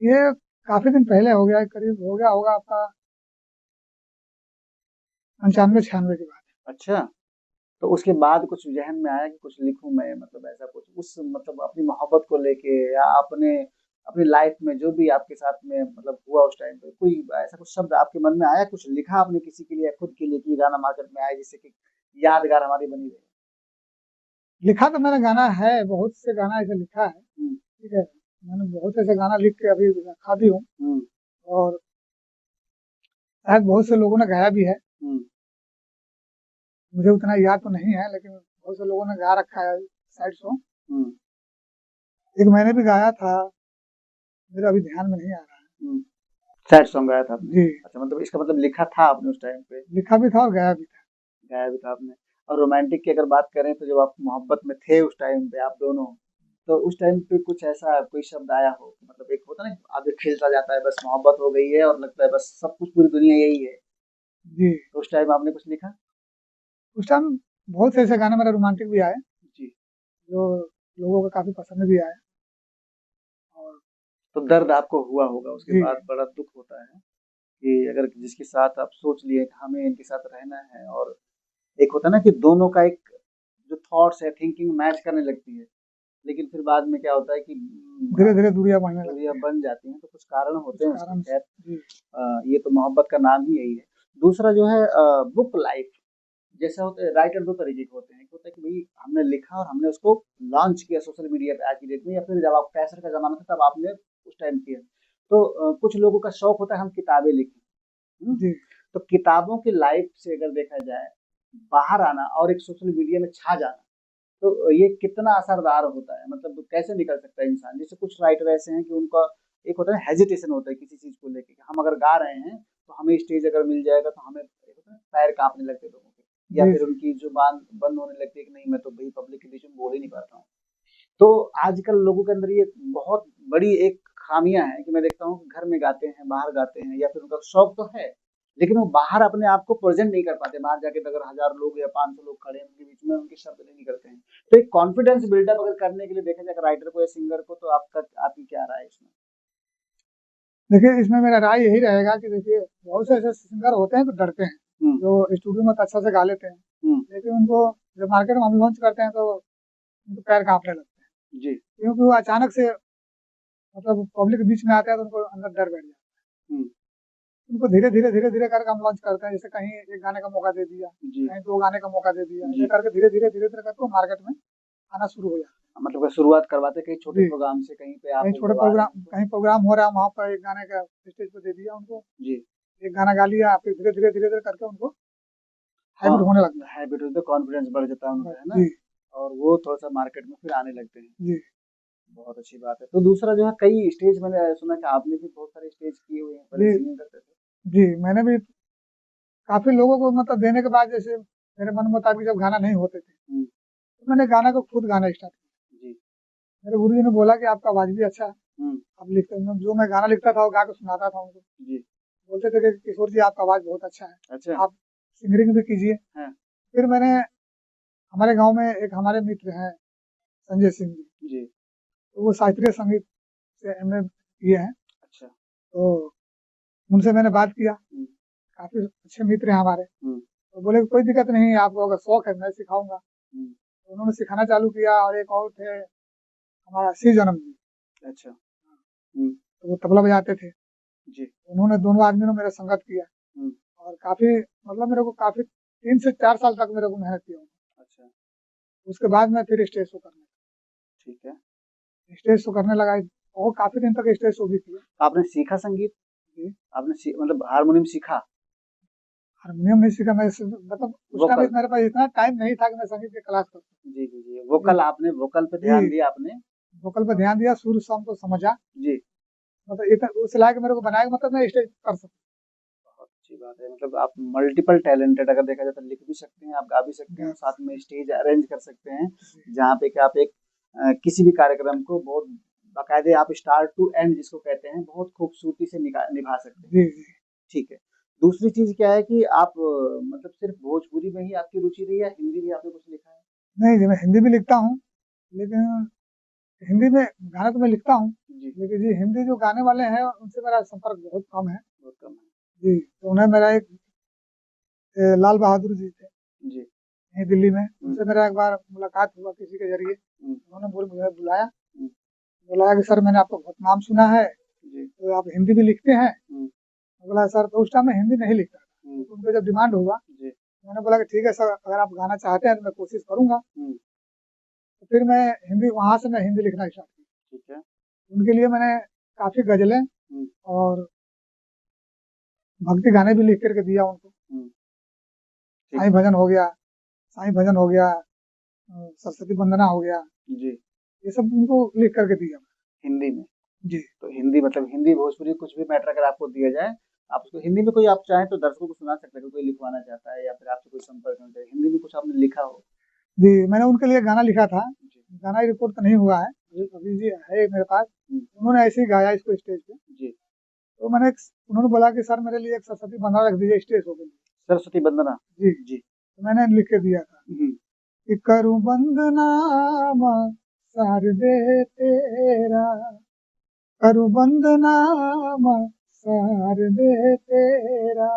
ये काफी दिन पहले हो गया, करीब हो गया होगा आपका 95-96 की बात अच्छा, तो उसके बाद कुछ ज़हन में आया कि कुछ लिखूँ मैं, मतलब ऐसा कुछ उस मतलब अपनी मोहब्बत को लेके, या अपने अपनी लाइफ़ में जो भी आपके साथ में मतलब हुआ उस टाइम पे, कोई ऐसा कुछ शब्द आपके मन में आया, कुछ लिखा आपने किसी के लिए या खुद के लिए कि ये गाना मार्केट में आए जिससे कि यादगार हमारी बनी रहे? है। लिखा तो मैंने गाना है, बहुत से गाना ऐसे लिखा है। हुँ, ठीक है, मैंने बहुत ऐसे गाना लिख के अभी रखा भी हूँ, हुँ, और शायद बहुत से लोगों ने गाया भी है। हुँ, मुझे उतना याद तो नहीं है, लेकिन बहुत से लोगों ने गा रखा है साइड सॉन्ग। हुँ, एक मैंने भी गाया था, मेरा अभी ध्यान में नहीं आ रहा है। हुँ। सैड सॉन्ग गाया था आपने? जी, अच्छा, मतलब इसका मतलब लिखा था आपने उस टाइम पे, लिखा भी था और गाया भी था। गाया भी था आपने। और रोमांटिक की अगर बात करें तो जब आप मोहब्बत में थे उस टाइम पे आप दोनों, तो उस टाइम पे कुछ ऐसा कोई शब्द आया हो कि मतलब एक होता है ना आगे खिलता जाता है, बस मोहब्बत हो गई है और लगता है बस सब कुछ पूरी दुनिया यही है, जी, तो उस टाइम आपने कुछ लिखा? उस टाइम बहुत से ऐसे गाने मेरे रोमांटिक भी आए, जी। जो लोगों को काफी पसंद भी आए। और तो दर्द आपको हुआ होगा उसके जी, बाद, बड़ा दुख होता है कि अगर जिसके साथ आप सोच लिए कि हमें इनके साथ रहना है, और एक होता है ना कि दोनों का एक जो थॉट्स है, थिंकिंग मैच करने लगती है, लेकिन फिर बाद में क्या होता है कि धीरे धीरे दूरियां बढ़ने लगती दूरियां हैं बन जाती हैं, तो कुछ कारण कुछ होते हैं उसके, कारण खैर। से। जी, ये तो मोहब्बत का नाम ही यही है। दूसरा जो है बुक लाइफ, जैसा होता है राइटर दो तरीके के होते हैं, एक होता है कि भाई हमने लिखा और हमने उसको लॉन्च किया सोशल मीडिया पे आज की डेट में, या फिर जब आप कैसेट का जमाना था तब आपने उस टाइम किया। तो कुछ लोगों का शौक होता है हम किताबें लिखें। हुँ? जी। तो किताबों की लाइफ से अगर देखा जाए, बाहर आना और एक सोशल मीडिया में छा जाना, तो ये कितना असरदार होता है? मतलब कैसे निकल सकता है इंसान? जैसे कुछ राइटर ऐसे हैं कि उनका एक होता है ना हेजिटेशन होता है किसी चीज़ को लेके, कि हम अगर गा रहे हैं, तो हमें स्टेज अगर मिल जाएगा तो हमें एक होता है ना पैर काँपने लगते हैं लोगों के, या जी, फिर जी। उनकी ज़ुबान बंद होने लगती है कि नहीं मैं तो भई पब्लिक के बीच में बोल ही नहीं पाता हूँ। तो आजकल लोगों के अंदर ये बहुत बड़ी एक खामियां है कि मैं देखता हूँ कि घर में गाते हैं, बाहर गाते हैं, या फिर उनका शौक तो है, लेकिन वो बाहर अपने आप को प्रेजेंट नहीं कर पाते। बाहर जाके तो अगर 1000 लोग या 500 लोग खड़े हैं उनके बीच में उनके शब्द नहीं निकलते हैं। तो एक कॉन्फिडेंस बिल्डअप अगर करने के लिए देखा जाए राइटर को या सिंगर को, तो आपका आपकी क्या राय है इसमें? देखिए, इसमें मेरा राय यही रहेगा कि देखिए, बहुत से ऐसे सिंगर होते हैं जो डरते हैं, हम्म, जो स्टूडियो में तो अच्छा से गा लेते हैं, हम्म, लेकिन उनको जब मार्केट में हम लॉन्च करते हैं तो उनके पैर काँपने लगते हैं। जी, क्योंकि वो अचानक से मतलब पब्लिक के बीच में आते हैं तो उनको अंदर डर बैठ जाता है। हम्म, उनको धीरे-धीरे करके हम लॉन्च करते हैं, जैसे कहीं 1 गाने का मौका दे दिया, जी, कहीं 2 गाने का मौका दे दिया, ऐसे जी। करके धीरे-धीरे करके वो मार्केट में आना शुरू हो जाता मतलब शुरुआत करवाते कहीं है। छोटे जी, प्रोग्राम से, कहीं पे आप कहीं छोटे जब आ रहे प्रोग्राम हैं तो। कहीं प्रोग्राम हो रहा है, वहाँ पर 1 गाने का स्टेज पे दे दिया उनको, जी, 1 गाना गा लिया, फिर धीरे-धीरे करके उनको हाँ, हैबिट होने लगता हैबिट होता है, कॉन्फिडेंस बढ़ जाता है है। उनका, है ना? जी, और वो थोड़ा-सा मार्केट में फिर आने लगते हैं। जी, बहुत अच्छी बात है। तो दूसरा जो है कई स्टेज मैंने सुना कि आपने भी बहुत सारे स्टेज किए हुए हैं, पहले जी, सिंगिंग करते थे। जी, मैंने भी काफ़ी लोगों को मतलब देने के बाद जैसे मेरे मन मुताबिक जब गाना नहीं होते थे, हुँ, तो मैंने गाना को खुद गाना स्टार्ट किया। जी, मेरे गुरुजी ने बोला कि आपका आवाज़ भी अच्छा है, हुँ, आप लिखते हो जो मैं गाना लिखता था वो गा के सुनाता था उनको। जी, बोलते थे कि किशोर जी आपका आवाज़ बहुत अच्छा है, अच्छा, आप सिंगिंग भी कीजिए। हाँ, फिर मैंने हमारे गाँव में एक हमारे मित्र हैं संजय सिंह जी, जी, तो वो शास्त्रीय संगीत से एमए किए हैं, अच्छा, तो उनसे मैंने बात किया हुँ, काफ़ी अच्छे मित्र हैं हमारे। तो बोले कोई दिक्कत नहीं, आपको अगर शौक है मैं सिखाऊँगा। तो उन्होंने सिखाना चालू किया और एक और थे हमारा सी जन्म जी। अच्छा। तो वो तबला बजाते थे। जी। उन्होंने दोनों आदमियों ने मेरा संगत किया और काफ़ी मतलब मेरे को काफ़ी 3 से 4 साल तक मेरे को मेहनत किया। अच्छा। उसके बाद मैं फिर स्टेज शो करने लगा। ठीक है। स्टेज शो करने लगा और काफ़ी दिन तक स्टेज शो भी किया। आपने सीखा संगीत? जी। आपने मतलब हारमोनियम सीखा? हारमोनियम नहीं सीखा मैं मतलब उस टाइम वोकल? मेरे पास इतना टाइम नहीं था कि मैं संगीत की क्लास कर सकूँ। जी, जी, जी। वोकल आपने वोकल पे ध्यान जी, दिया आपने? वोकल पे ध्यान दिया, सुर सम को समझा। जी। मतलब इतना उस लायक मेरे को बनाया कि मतलब मैं स्टेज कर सकूँ। बहुत अच्छी बात है। मतलब आप मल्टीपल टैलेंटेड अगर देखा जाए तो लिख भी सकते हैं, आप गा भी सकते हैं और जी, साथ में स्टेज अरेंज कर सकते हैं, जी, जहाँ पे कि आप एक किसी भी कार्यक्रम को बहुत बाकायदे आप स्टार्ट टू एंड जिसको कहते हैं, बहुत खूबसूरती से निभा सकते हैं। जी, जी। ठीक है। दूसरी चीज़ क्या है कि आप मतलब सिर्फ़ भोजपुरी में ही आपकी रुचि रही है या हिंदी भी आपने कुछ लिखा है? नहीं जी, मैं हिंदी भी लिखता हूँ, लेकिन हिंदी में गाना तो मैं लिखता हूँ, जी। लेकिन जी हिंदी जो गाने वाले हैं उनसे मेरा संपर्क बहुत कम है। बहुत कम है। जी, तो उन्हें मेरा एक लाल बहादुर जी थे, जी। यहीं दिल्ली में, हुँ, उनसे मेरा एक बार मुलाकात हुआ किसी के ज़रिए। हुँ, उन्होंने मुझे बुलाया, हुँ। बोला कि सर मैंने आपका बहुत नाम सुना है, जी। तो आप हिंदी भी लिखते हैं? हुँ, मैं बोला सर तो उस टाइम मैं हिंदी नहीं लिखता था, हुँ। तो उनका जब डिमांड हुआ, जी। मैंने बोला कि ठीक है सर अगर आप गाना चाहते हैं तो मैं कोशिश करूँगा। हुँ। तो फिर मैं हिंदी वहाँ से मैं हिंदी लिखना स्टार्ट किया। ठीक है। उनके लिए मैंने काफ़ी गज़लें हुँ, और भक्ति गाने भी लिख कर के दिया उनको। हुँ। ठीक साईं है। भजन हो गया, साईं भजन हो गया, सरस्वती वंदना हो गया, जी। ये सब उनको लिख कर के दिया। हिंदी में? जी, तो हिंदी मतलब हिंदी, भोजपुरी कुछ भी मैटर अगर आपको दिया जाए, आप उसको हिंदी में कोई आप चाहें तो दर्शकों को सुना सकते हैं, कोई लिखवाना चाहता है या फिर आपसे कोई संपर्क करना चाहे, हिंदी में कुछ आपने लिखा हो? जी, मैंने उनके लिए गाना लिखा था, जी। गाना रिकॉर्ड तो नहीं हुआ है, जी। अभी जी है मेरे पास। हुँ। उन्होंने ऐसे ही गाया इसको स्टेज पे, जी। तो उन्होंने बोला कि सर मेरे लिए एक सरस्वती वंदना रख दीजिए स्टेज शो के लिए। सरस्वती वंदना? जी, जी। तो मैंने लिख के दिया था हुँ। कि करूँ वंदना माँ शारदे तेरा, करूँ वंदना माँ शारदे तेरा,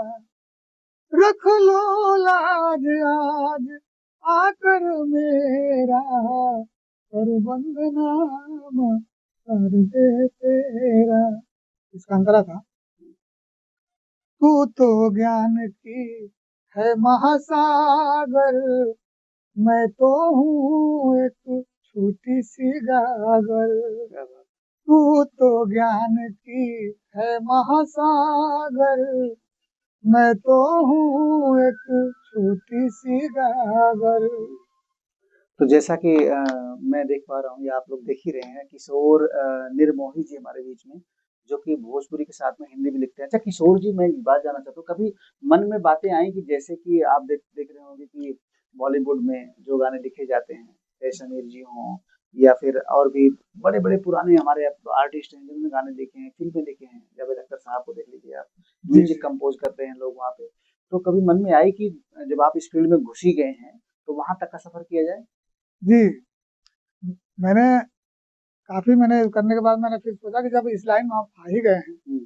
रख लो लाज आज आकर मेरा, करूँ वंदना माँ शारदे तेरा। इसका अंतरा था तू तो ज्ञान की है महासागर, मैं तो हूँ एक छोटी सी गागर। क्या बात तू तो ज्ञान की है महासागर, मैं तो हूँ एक छोटी सी गागर। तो जैसा कि मैं देख पा रहा हूँ या आप लोग देख ही रहे हैं, किशोर निर्मोही जी हमारे बीच में, जो कि भोजपुरी के साथ में हिंदी भी लिखते हैं। अच्छा किशोर जी, मैं एक बात जानना चाहता हूँ, कभी मन में बातें आई कि जैसे कि आप देख देख रहे होंगे कि बॉलीवुड में जो गाने लिखे जाते हैं, चाहे समीर जी हों या फिर और भी बड़े-बड़े पुराने हमारे आर्टिस्ट हैं जिन्होंने गाने लिखे हैं, फ़िल्में लिखे हैं, जावेद अख्तर साहब को देख लीजिए आप, जी म्यूज़िक जी कंपोज़ करते हैं लोग वहाँ पे। तो कभी मन में आई कि जब आप इस फ़ील्ड में घुस ही गए हैं, तो वहाँ तक का सफ़र किया जाए? जी, मैंने मैंने करने के बाद मैंने फिर सोचा कि जब इस लाइन में हम आ ही गए हैं हुँ।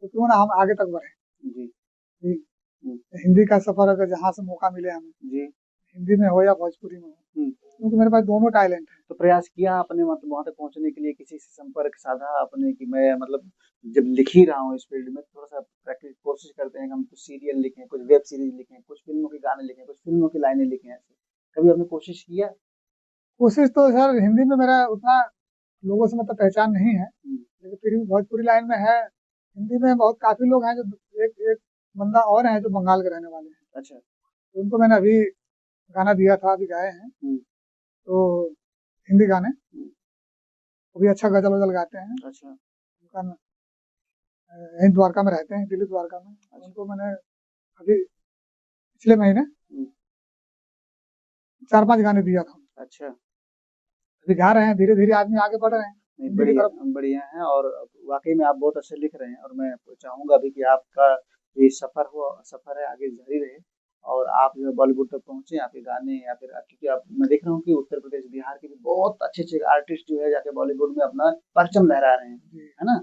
तो क्यों ना हम आगे तक बढ़े। जी। जी, हुँ। हिंदी का सफर अगर जहाँ से मौका मिले हमें, जी। हिंदी में हो या भोजपुरी में हो, हुँ। क्योंकि मेरे पास दोनों टैलेंट है। तो प्रयास किया आपने मतलब वहाँ तक पहुँचने के लिए, किसी से संपर्क साधा आपने कि मैं मतलब जब लिख ही रहा हूँ इस फ़ील्ड में, थोड़ा-सा प्रैक्टिस कोशिश करते हैं कि हम कुछ सीरियल लिखें, कुछ वेब सीरीज़ लिखें, कुछ फ़िल्मों के गाने लिखें, कुछ फ़िल्मों की लाइनें लिखें ऐसे। कभी आपने कोशिश किया? कोशिश तो सर हिंदी में मेरा उतना लोगों से मतलब पहचान नहीं है, हुँ। लेकिन फिर भी भोजपुरी लाइन में है। हिंदी में बहुत काफ़ी लोग हैं जो एक एक बंदा और हैं जो बंगाल के रहने वाले हैं। अच्छा। तो उनको मैंने अभी गाना दिया था, अभी गाए हैं। हुँ। तो हिंदी गाने, हुँ। वो भी अच्छा गज़ल-वज़ल गाते हैं। अच्छा। उनका यहीं द्वारका में रहते हैं, दिल्ली द्वारका में। अच्छा। उनको मैंने अभी पिछले महीने हुँ। 4-5 गाने दिया था। अच्छा। अभी गा रहे हैं, धीरे-धीरे आदमी आगे बढ़ रहे हैं, नहीं, हिंदी की बढ़िया तरफ। बढ़िया है और वाक़ई में आप बहुत अच्छे लिख रहे हैं और मैं चाहूँगा भी कि आपका ये सफ़र है आगे जारी रहे और आप जो है बॉलीवुड तक पहुँचे, आपके गाने या फिर क्योंकि आप मैं देख रहा हूँ कि उत्तर प्रदेश, बिहार के भी बहुत अच्छे-अच्छे आर्टिस्ट जो है जाके बॉलीवुड में अपना परचम लहरा रहे हैं, जी, है ना?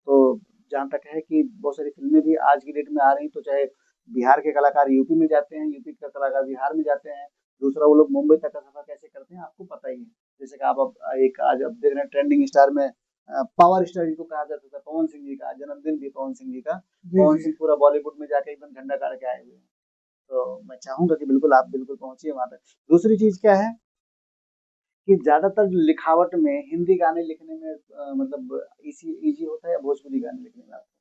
तो जहाँ तक है कि बहुत सारी फ़िल्में भी आज की डेट में आ रही हैं, तो चाहे बिहार के कलाकार यूपी में जाते हैं, यूपी के कलाकार बिहार में जाते हैं, दूसरा वो लोग मुंबई तक का सफर कैसे करते हैं आपको पता ही है। जैसे कि आप अब एक आज अब देख रहे हैं ट्रेंडिंग स्टार में पावर स्टार जिनको कहा जाता था, पवन सिंह जी का जन्मदिन भी पवन सिंह जी का। जी पवन जी सिंह पूरा बॉलीवुड में जाके एकदम झंडा गाड़ के आए हुए हैं। तो मैं चाहूंगा कि बिल्कुल आप बिल्कुल पहुंचिए वहां तक। दूसरी चीज क्या है कि ज्यादातर लिखावट में हिंदी गाने लिखने में मतलब इजी इजी होता है या भोजपुरी गाने लिखने में आपको?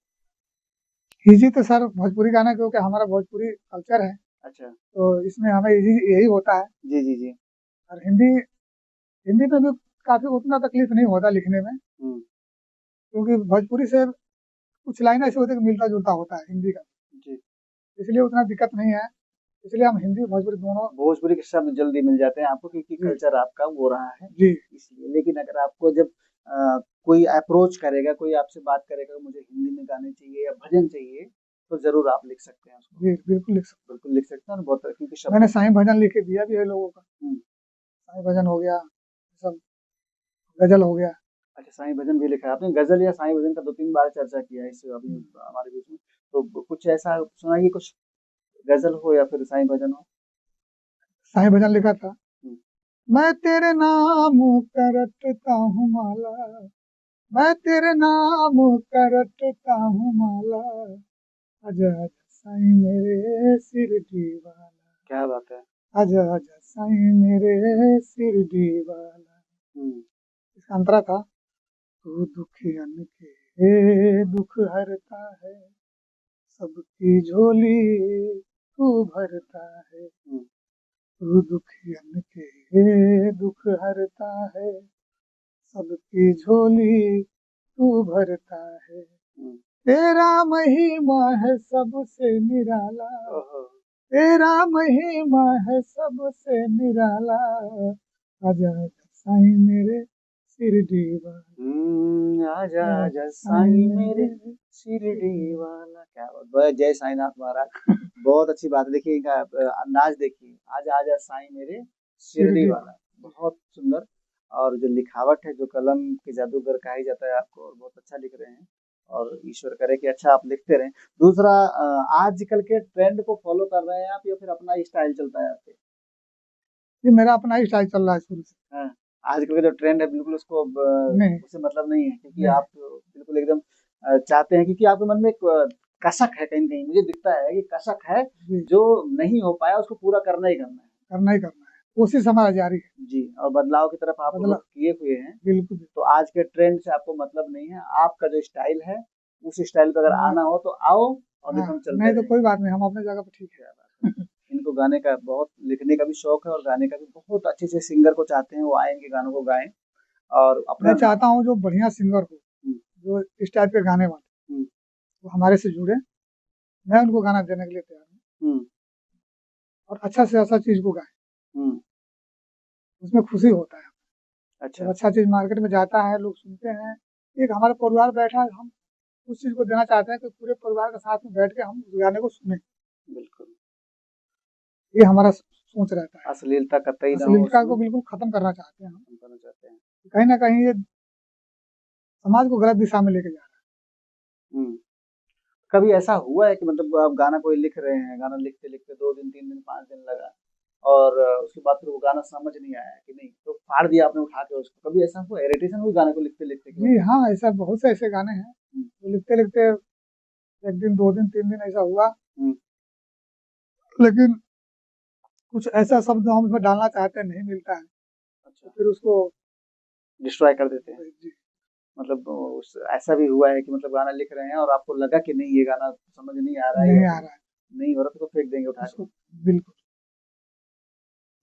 इजी तो सर भोजपुरी गाना, क्योंकि हमारा भोजपुरी कल्चर है, अच्छा। तो इसमें हमें इजी यही होता है। जी जी जी। और हिंदी हिंदी में भी काफी उतना तकलीफ नहीं होता लिखने में, हम्म। क्योंकि भोजपुरी से कुछ लाइन ऐसे होते हैं कि मिलता जुलता होता है हिंदी का, जी। इसलिए उतना दिक्कत नहीं है। इसलिए हम हिंदी और भोजपुरी दोनों। भोजपुरी के शब्द जल्दी मिल जाते हैं आपको क्योंकि जी कल्चर आपका वो रहा है जी इसलिए। लेकिन अगर आपको जब कोई अप्रोच करेगा, कोई आपसे बात करेगा मुझे हिंदी में गाने चाहिए या भजन चाहिए, तो जरूर आप लिख सकते हैं उसको। जी, बिल्कुल लिख सकते बिल्कुल लिख सकते हैं और बहुत क्योंकि हैं। मैंने शब्द। साईं भजन लिख के दिया भी है लोगों का। हम्म। साईं भजन हो गया, सब गजल हो गया। अच्छा, साईं भजन भी लिखा है आपने। गजल या साईं भजन का 2-3 बार चर्चा किया है इससे अभी हमारे बीच में। तो कुछ ऐसा सुनाइए, कुछ गजल हो या फिर साईं भजन हो। साईं भजन लिखा था। हम्म। मैं तेरे नाम का रटता हूँ माला, मैं तेरे नाम का रटता हूँ माला, आजा आजा साईं मेरे शिरडी वाला, क्या बात है। आजा आजा साईं मेरे शिरडी वाला। हम्म। इसका अंतरा था, तू दुखियन के दुख हरता है, सबकी झोली तू भरता है, हम्म। तू दुखियन के दुख हरता है, सबकी झोली तू भरता है, हम्म। तेरा महिमा है सबसे निराला, ओहो। तेरा महिमा है सबसे निराला, आजा आजा साईं मेरे शिरडी वाला, आजा आजा आजा आजा साईं साईं मेरे मेरे शिरडी शिरडी वाला। क्या बात, बहुत जय साईनाथ महाराज। बहुत अच्छी बात है। देखिए इनका अंदाज देखिए, आजा आजा साईं मेरे शिरडी शिरडी वाला, बहुत सुंदर। और जो लिखावट है, जो कलम के जादूगर कहा ही जाता है आपको, और बहुत अच्छा लिख रहे हैं। और ईश्वर करे कि अच्छा आप लिखते रहें। दूसरा आजकल के ट्रेंड को फॉलो कर रहे हैं आप या फिर अपना स्टाइल चलता है आपके? ये मेरा अपना ही स्टाइल चल रहा है शुरू से। हाँ, आजकल का जो ट्रेंड है बिल्कुल उसको अब नहीं उससे मतलब नहीं है क्योंकि नहीं आप बिल्कुल एकदम चाहते हैं क्योंकि आपके मन में एक कसक है, कहीं न कहीं मुझे दिखता है कि कसक है, जी, जो नहीं हो पाया उसको पूरा करना ही करना है। करना ही करना है, कोशिश हमारा जारी है। जी, और बदलाव की तरफ आप बदला रुख किए हुए हैं। बिल्कुल बिल्कुल। तो आज के ट्रेंड से आपको मतलब नहीं है, आपका जो स्टाइल है, उस स्टाइल पे अगर हाँ आना हो तो आओ, और नहीं हाँ, तो हम चलते नहीं तो कोई रहेंगे। बात नहीं, हम अपने जगह पे ठीक क्या बात है। इनको गाने का बहुत, लिखने का भी शौक है और गाने का भी। बहुत अच्छे से सिंगर को चाहते हैं वो आएँ, इनके गानों को गाएँ और मैं अपना नाम। चाहता हूँ जो बढ़िया सिंगर हो, हुँ। जो इस टाइप के गाने वाले, हुँ। वो हमारे से जुड़े। मैं उनको गाना देने के लिए तैयार हूँ, हुँ। और अच्छा से अच्छा चीज़ को गाएँ, हुँ। उसमें खुशी होता है। जब अच्छा। अच्छा चीज़ मार्केट में जाता है, लोग सुनते हैं, एक हमारा परिवार बैठा है, हम उस चीज़ को देना चाहते हैं कि पूरे परिवार के साथ में बैठ के हम उस गाने को सुनें। बिल्कुल। ये हमारा सोच रहता है। अश्लीलता कतई ना हो अश्लीलता उसमें, को बिल्कुल खत्म करना चाहते हैं हम। हम करना चाहते हैं। कहीं न कहीं ये समाज को गलत दिशा में लेके जा रहा हुँ। कभी ऐसा हुआ है कि मतलब आप गाना कोई लिख रहे हैं, गाना लिखते-लिखते 2 दिन, 3 दिन, 5 दिन लगा और उसके बाद फिर वो गाना समझ नहीं आया कि नहीं, तो फाड़ दिया आपने उठा के उसको, कभी ऐसा हुआ? इरिटेशन हुई गाने को लिखते-लिखते कि है। जी मतलब। हाँ, ऐसा बहुत से ऐसे गाने हैं, हुँ। जो लिखते-लिखते 1 दिन, 2 दिन, 3 दिन ऐसा हुआ, हुँ। लेकिन कुछ ऐसा शब्द हम उसमें डालना चाहते हैं, नहीं मिलता है, तो अच्छा, फिर उसको डिस्ट्रॉय कर देते हैं। जी, मतलब उस ऐसा भी हुआ है कि मतलब गाना लिख रहे हैं और आपको लगा कि नहीं ये गाना समझ नहीं आ रहा है या नहीं आ फिर रहा है, नहीं हो रहा, तो फेंक देंगे उठा के। उसको बिल्कुल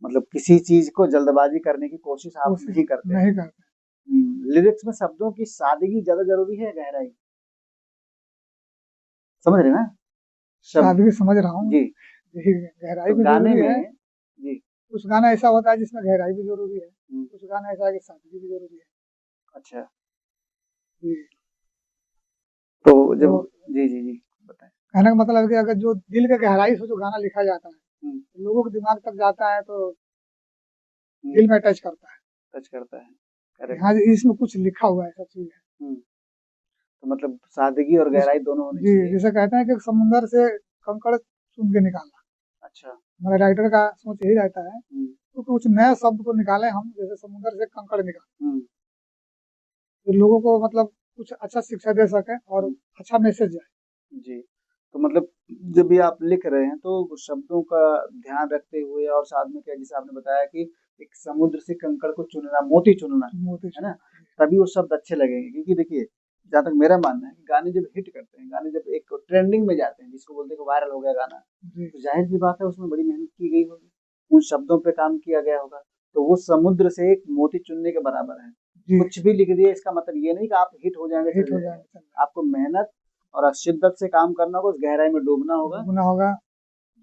मतलब किसी चीज़ को जल्दबाज़ी करने की कोशिश आप कोशिश नहीं करते हैं। नहीं करते। लिरिक्स में शब्दों की सादगी ज़्यादा ज़रूरी है या गहराई? समझ रहे हैं ना? शब्द। सादगी समझ रहा हूँ, जी। देखिए गहराई तो भी गाने ज़रूरी है। में। जी। कुछ गाना ऐसा होता है जिसमें गहराई भी ज़रूरी है, हुँ। कुछ गाना ऐसा है कि सादगी भी ज़रूरी है। अच्छा। जी, तो जब। तो जी, जी, जी। बताएँ। कहने का मतलब है कि अगर जो दिल के गहराई से जो गाना लिखा जाता है, हुँ। तो लोगों के दिमाग तक जाता है, तो हुँ। दिल में टच करता है टच करता है। कि करेक्ट। हाँ जी, इसमें कुछ लिखा हुआ है, ऐसा चीज़ है। हुँ। तो मतलब सादगी और उस गहराई दोनों होनी जी, चाहिए। जिसे कहते हैं कि समुंदर से कंकड़ सुन के निकालना। अच्छा। हमारे राइटर का सोच यही रहता है तो कुछ नए शब्द को निकालें हम, जैसे समुद्र से कंकड़ निकाल, तो लोगों को मतलब कुछ अच्छा शिक्षा दे सके और अच्छा मैसेज जाए। जी। तो मतलब जब भी आप लिख रहे हैं तो शब्दों का ध्यान रखते हुए और साथ में क्या जैसे आपने बताया कि एक समुद्र से कंकड़ को चुनना, मोती चुनना, मोती है ना? चुनना। तभी वो शब्द अच्छे लगेंगे क्योंकि देखिए, जहाँ तक मेरा मानना है कि गाने जब हिट करते हैं, गाने जब एक ट्रेंडिंग में जाते हैं, जिसको बोलते हैं कि वायरल हो गया गाना, जी तो ज़ाहिर-सी बात है उसमें बड़ी मेहनत की गई होगी, उन शब्दों पे काम किया गया होगा, तो वो समुद्र से एक मोती चुनने के बराबर है। जी कुछ भी लिख दिए इसका मतलब ये नहीं कि आप हिट हो जाएँगे, हिट चल हो जाएगा। जाएगा, चल रहा आपको मेहनत और शिद्दत से काम करना होगा, उस गहराई में डूबना है, होगा। डूबना होगा,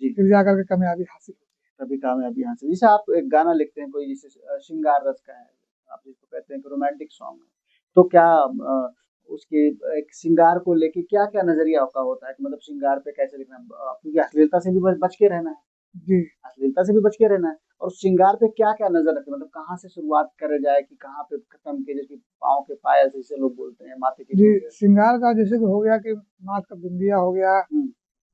जी, फिर जाकर के कामयाबी हासिल होती तभी कामयाबी हासिल जैसे आप एक गाना लिखते हैं कोई जैसे श्रृंगार रस का है, आप जिसको कहते हैं कि रोमांटिक सॉन्ग है, तो क्या उसके एक श्रृंगार को लेके क्या-क्या नज़रिया आपका होता है कि मतलब श्रृंगार पे कैसे लिखना है? क्योंकि अश्लीलता से भी बच बच के रहना है, है। जी अश्लीलता से भी बच के रहना है और श्रृंगार पे क्या-क्या नज़र रखें? मतलब कहाँ से शुरुआत करे जाए कि कहाँ पे खत्म किए जैसे पाँव के पायल जिसे लोग बोलते हैं, माथे के जी झुमके। श्रृंगार का जैसे कि हो गया कि माथ का बिंदिया हो गया, हुँ,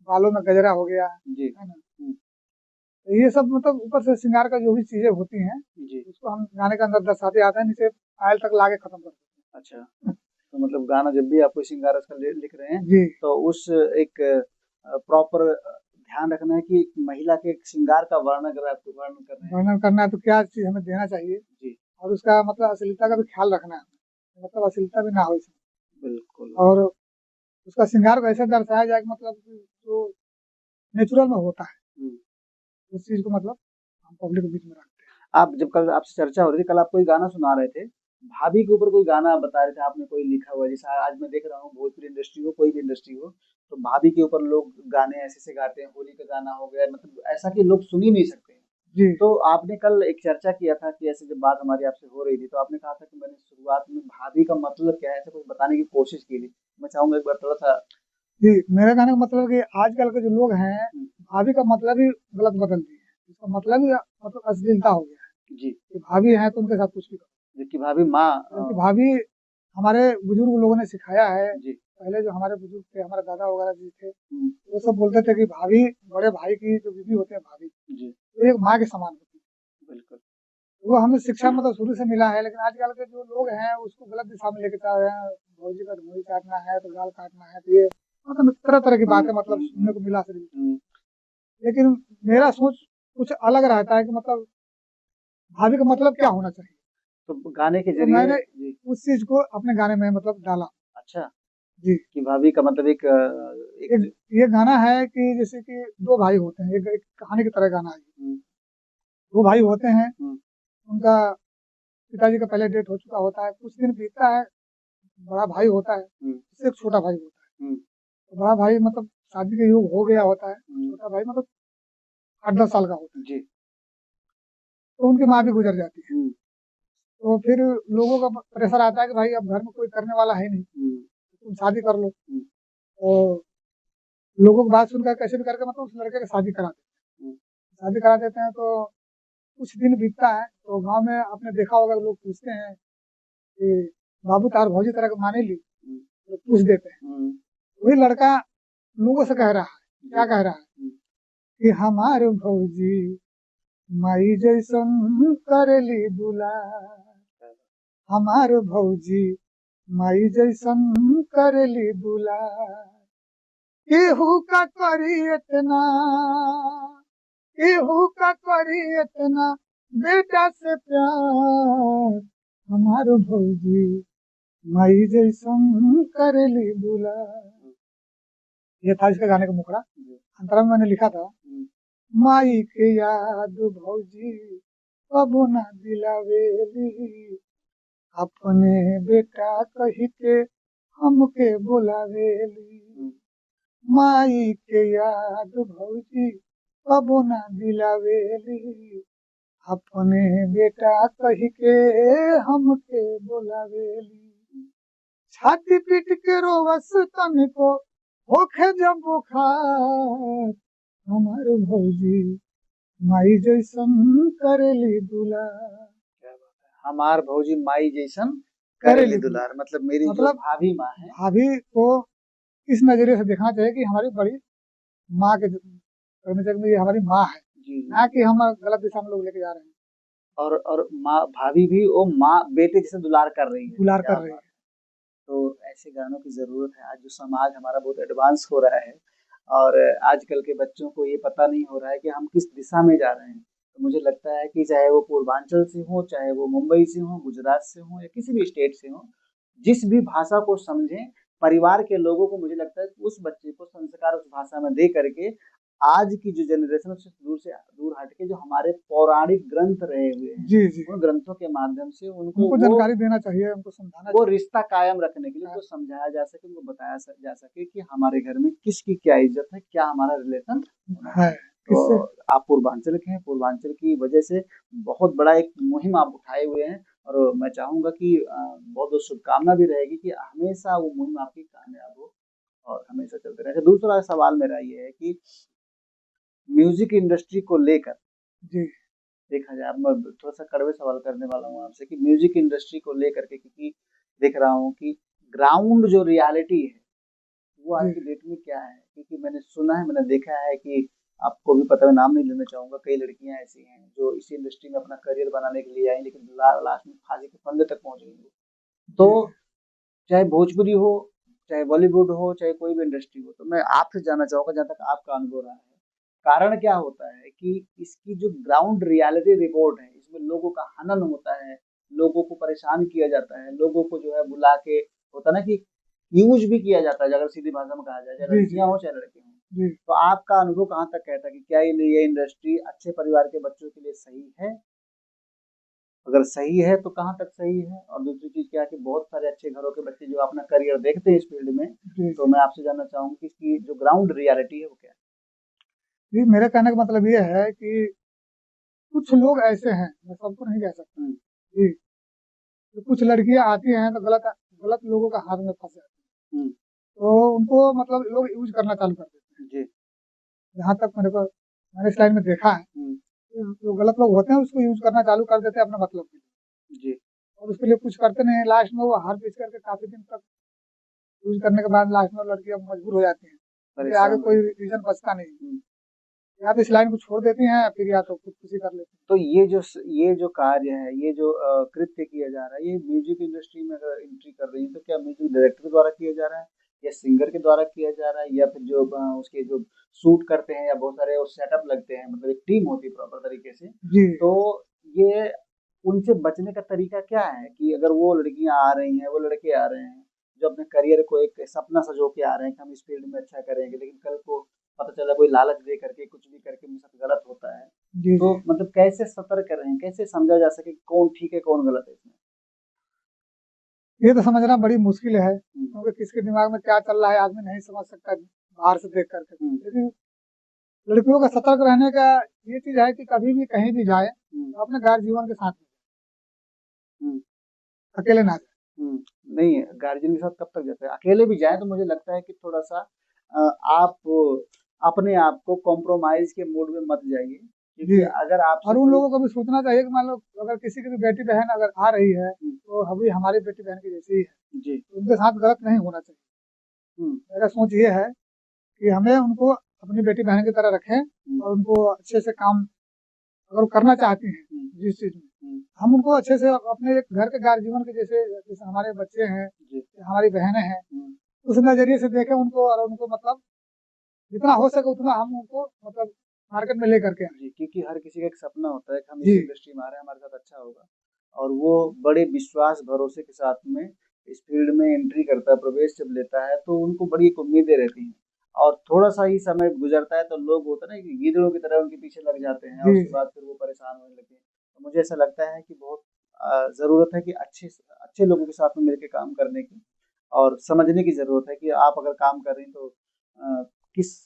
बालों में गजरा हो गया, जी। है ना? हुँ, तो ये सब मतलब ऊपर से श्रृंगार का जो भी चीजें होती हैं जी। उसको हम गाने के अंदर दर्शाते आते हैं, नीचे पायल तक लाके खत्म कर देते अच्छा, तो मतलब गाना जब भी आप कोई श्रृंगार रस का लिख रहे हैं, हैं। जी तो उस एक प्रॉपर ध्यान रखना है कि महिला के एक श्रृंगार का वर्णन कर रहे हैं। वर्णन करना है तो क्या चीज हमें देना चाहिए जी, और उसका मतलब अश्लीलता का भी ख्याल रखना है, मतलब अश्लीलता भी ना हो इसमें, बिल्कुल। और उसका श्रृंगार को ऐसे दर्शाया जाए कि मतलब कि जो नेचुरल में होता है हुँ। उस चीज को मतलब हम पब्लिक के बीच में रखते आप जब कल आपसे चर्चा हो रही थी, कल आप कोई गाना सुना रहे थे, भाभी के ऊपर कोई गाना बता रहे थे, आपने कोई लिखा हुआ है, जैसे आज मैं देख रहा हूँ भोजपुरी इंडस्ट्री हो, कोई भी इंडस्ट्री हो, तो भाभी के ऊपर लोग गाने ऐसे-ऐसे गाते हैं, होली का गाना हो गया, मतलब ऐसा कि लोग सुन ही नहीं सकते हैं। हैं। जी तो आपने कल एक चर्चा किया था कि ऐसे जब बात हमारी आपसे हो रही थी, तो आपने कहा था कि मैंने शुरुआत में भाभी का मतलब क्या है, ऐसा कुछ बताने की कोशिश की थी। मैं चाहूँगा एक बार थोड़ा-सा। जी मेरे कहने का मतलब कि आजकल के जो लोग हैं हुँ, भाभी का मतलब ही गलत बदल दिए हैं, इसका मतलब ही मतलब अश्लीलता हो गया है जी, कि भाभी है तो उनके साथ कुछ भी करो, जबकि भाभी माँ जबकि भाभी हमारे बुजुर्ग लोगों ने सिखाया है। जी, पहले जो हमारे बुजुर्ग थे, हमारे दादा वगैरह जी थे, हुँ, वो सब बोलते थे कि भाभी, बड़े भाई की जो बीवी होते हैं भाभी, जी, वो एक माँ के समान होती है। बिल्कुल। वो हमें शिक्षा मतलब शुरू से मिला है, लेकिन आजकल के जो लोग हैं उसको गलत दिशा में लेके जा रहे हैं। भौजी का ढूंढी काटना है तो गाल काटना है, तो ये मतलब तरह तरह की हुँ, बातें मतलब हुँ, सुनने हुँ, को मिला शरीर। हुँ। लेकिन मेरा सोच कुछ अलग रहता है कि मतलब भाभी का मतलब क्या होना चाहिए, तो गाने के तो ज़रिए मैंने जी, उस चीज को अपने गाने में मतलब डाला। अच्छा, जी कि भाभी का मतलब एक एक एक ये गाना है कि जैसे कि दो भाई होते हैं, एक कहानी की तरह गाना है। हुँ, दो भाई होते हैं, हुँ, उनका पिताजी का पहले डेथ हो चुका होता है, कुछ दिन बीतता है, बड़ा भाई होता है, हुँ, उससे एक छोटा भाई होता है। हुँ, तो बड़ा भाई मतलब शादी के योग हो गया होता है, हुँ, छोटा भाई मतलब 8-10 साल का होता है, जी, तो उनकी माँ भी गुजर जाती है। हुँ, तो फिर लोगों का प्रेशर आता है कि भाई अब घर में कोई करने वाला है नहीं, हुँ, तुम शादी कर लो। हुँ, तो लोगों की बात सुनकर कैसे भी करके मतलब उस लड़के की शादी करा देते हुँ, हैं। शादी करा देते हैं तो कुछ दिन बीतता है तो गाँव में आपने देखा होगा लोग पूछते हैं कि बाबू तार भौजी तरह की माने ली, हुँ, तो पूछ देते हैं। हुँ, वही लड़का लोगों से कह रहा है, जी, क्या कह रहा है हुँ, कि हमार भौजी माई जैसन करेली दुलार, हमार भौजी माई जैसन करेली दुलार, केहू का करी इतना, केहू का करी इतना बेटा से प्यार, हमार भौजी माई जैसन करेली दुलार। ये था इसके गाने का मुखड़ा। जी, अंतरा में मैंने लिखा था, हुँ, माई के याद भौजी कबो ना दिलावेली, अपने बेटा कही के हमके बुलावेली, हुँ, माई के याद भौजी कबो ना दिलावेली, अपने बेटा कही के हमके बुलावेली, छाती पीट के रोवस तनिको होखे जब बुखार, हमार भौजी माई जैसन करेली दुलार, क्या बात है। हमार भौजी माई जैसन करेली करेली दुलार दुलार। मतलब मेरी जो मतलब भाभी माँ है भाभी को इस नजरिए से देखना चाहिए कि हमारी बड़ी माँ के करनी चाहिए कि ये हमारी माँ है, जी, ना जी। कि हम गलत दिशा में लोग लेके जा रहे हैं, और माँ भाभी भी वो माँ बेटे जैसे दुलार कर रही है, दुलार क्या कर रही बात है। है। तो ऐसे गानों की ज़रूरत है। आज जो समाज हमारा बहुत एडवांस हो रहा है और आजकल के बच्चों को ये पता नहीं हो रहा है कि हम किस दिशा में जा रहे हैं। तो मुझे लगता है कि चाहे वो पूर्वांचल से हों, चाहे वो मुंबई से हों, गुजरात से हों या किसी भी स्टेट से हों, जिस भी भाषा को समझें, परिवार के लोगों को मुझे लगता है कि उस बच्चे को संस्कार उस भाषा में दे करके आज की जो जनरेशन है उससे दूर हट के जो हमारे पौराणिक ग्रंथ रहे हुए हैं, जी, जी। उन ग्रंथों के माध्यम से उनको उनको वो जानकारी देना चाहिए, उनको समझाना वो चाहिए। रिश्ता कायम रखने के लिए उनको समझाया जा सके, उनको बताया जा सके कि हमारे घर में किसकी क्या इज्जत है, क्या हमारा रिलेशन होना है, चाहिए। तो किससे आप पूर्वांचल के हैं, पूर्वांचल की वजह से बहुत बड़ा एक मुहिम आप उठाए हुए हैं और मैं चाहूँगा कि बहुत-बहुत शुभकामना भी रहेगी कि हमेशा वो मुहिम आपकी कामयाब हो और हमेशा चलते रहे। अच्छा दूसरा सवाल मेरा ये है कि म्यूज़िक इंडस्ट्री को लेकर जी, देखा जाए, अब मैं थोड़ा-सा कड़वे सवाल करने वाला हूँ आपसे कि म्यूज़िक इंडस्ट्री को लेकर के क्योंकि देख रहा हूँ कि ग्राउंड जो रियलिटी है, वो आज जी, की डेट में क्या है? क्योंकि मैंने सुना है, मैंने देखा है कि आपको भी पता है, नाम नहीं लेना चाहूँगा, कई लड़कियाँ ऐसी हैं जो इसी इंडस्ट्री में अपना करियर बनाने के लिए आई लेकिन लास्ट में फांसी के फंदे तक पहुँच गई वो। जी, तो चाहे भोजपुरी हो, चाहे बॉलीवुड हो, चाहे कोई भी इंडस्ट्री हो, तो मैं आपसे जानना चाहूँगा जहाँ तक आपका अनुभव रहा है, कारण क्या होता है कि इसकी जो ग्राउंड रियलिटी रिपोर्ट है, इसमें लोगों का हनन होता है, लोगों को परेशान किया जाता है, लोगों को जो है बुला के होता है ना कि यूज़ भी किया जाता है, अगर सीधी भाषा में कहा जाए, चाहे जी, जी, लड़कियाँ हों, चाहे लड़के हों। जी। तो आपका अनुभव कहाँ तक कहता है कि क्या ये इंडस्ट्री अच्छे परिवार के बच्चों के लिए सही है? अगर सही है तो कहाँ तक सही है? और दूसरी चीज़ क्या है कि बहुत सारे अच्छे घरों के बच्चे जो अपना करियर देखते हैं इस फील्ड में, जी, तो जी। मैं आपसे जानना चाहूँगा कि इसकी जो ग्राउंड रियलिटी है वो क्या है? जी, मेरे कहने का मतलब ये है कि कुछ लोग ऐसे हैं, मैं सबको नहीं कह सकता। हुँ, जी, तो कुछ लड़कियाँ आती हैं तो गलत गलत लोगों का हाथ में फँस जाती हैं। हुँ, तो उनको मतलब लोग यूज़ करना चालू कर देते हैं। जी, जहाँ तक मैंने इस लाइन में देखा है, हुँ, जो गलत लोग होते हैं उसको यूज़ करना चालू कर देते हैं अपने मतलब के लिए जी, और उसके लिए कुछ करते नहीं हैं। लास्ट में वो हार पीस करके काफ़ी दिन तक यूज़ करने के बाद लास्ट में वो लड़कियाँ मजबूर हो जाती हैं। उनके आगे परेशान हो कोई जाते रीज़न बचता नहीं है। हैं। हुँ, या तो इस लाइन को छोड़ देती हैं या फिर या तो खुदकुशी कर लेती हैं। तो ये जो कार्य है, ये जो कृत्य किया जा रहा है, ये म्यूज़िक इंडस्ट्री में अगर एंट्री कर रही है, तो क्या म्यूज़िक डायरेक्टर के द्वारा किया जा रहा है या सिंगर के द्वारा किया जा रहा है या फिर जो उसके जो शूट करते हैं या बहुत सारे वो सेटअप लगते हैं, मतलब एक टीम होती है प्रॉपर तरीके से। जी। तो ये उनसे बचने का तरीका क्या है कि अगर वो लड़कियाँ आ रही हैं, वो लड़के आ रहे हैं, जो अपने करियर को एक सपना सँजो के आ रहे हैं कि हम इस फ़ील्ड में अच्छा करेंगे, लेकिन कल को पता चला कोई लालच दे करके कुछ भी करके मेरे साथ गलत होता है। जी, तो जी। मतलब कैसे सतर्क रहें, कैसे समझा जा सके कि कौन ठीक है, कौन गलत है इसमें? ये तो समझना बड़ी मुश्किल है, हुँ, क्योंकि किसके दिमाग में क्या चल रहा है आदमी नहीं समझ सकता बाहर से देख कर के। हुँ, लेकिन लड़कियों का सतर्क रहने का ये चीज़ है कि कभी भी कहीं भी जाए, हुँ, तो अपने गार्ड जीवन के साथ में, हुँ, अकेले ना जाए। हुँ। नहीं, गार्जियन के साथ कब तक जाते हैं? अकेले भी जाएँ तो मुझे लगता है कि थोड़ा-सा आप अपने आप को कॉम्प्रोमाइज़ के मूड में मत जाइए, जी, क्योंकि अगर आपसे और उन कोई लोगों को भी सोचना चाहिए कि मान लो अगर किसी की भी बेटी-बहन अगर आ रही है, हुँ, तो अभी हमारी बेटी-बहन की जैसी ही है, जी, तो उनके साथ गलत नहीं होना चाहिए। हुँ, मेरा सोच ये है कि हमें उनको अपनी बेटी-बहन की तरह रखें हुँ, और उनको अच्छे से काम अगर वो करना चाहती हैं, हुँ, जिस चीज़ में, हुँ, हम उनको अच्छे से अपने एक घर के गार्ड जीवन के जैसे जैसे हमारे बच्चे हैं, जी, हमारी बहनें हैं, हुँ, उस नज़रिए से देखें उनको और उनको मतलब जितना हो सके उतना हम उनको मतलब मार्केट में लेकर के आएँ। जी, क्योंकि हर किसी का एक सपना होता है कि हम जी, इस इंडस्ट्री में आ रहे हैं, हमारे साथ अच्छा होगा और वो बड़े विश्वास भरोसे के साथ में इस फील्ड में एंट्री करता है, प्रवेश जब लेता है, तो उनको बड़ी एक उम्मीदें रहती हैं और थोड़ा-सा ही समय गुज़रता है, तो लोग होता है ना कि गीदड़ों की तरह उनके पीछे लग जाते हैं और जी, उसके जी। बाद फिर वो परेशान होने लगते हैं। तो मुझे ऐसा लगता है कि बहुत ज़रूरत है कि अच्छे लोगों के साथ में मिल के काम करने की और समझने की ज़रूरत है कि आप अगर काम कर रही हैं, तो किस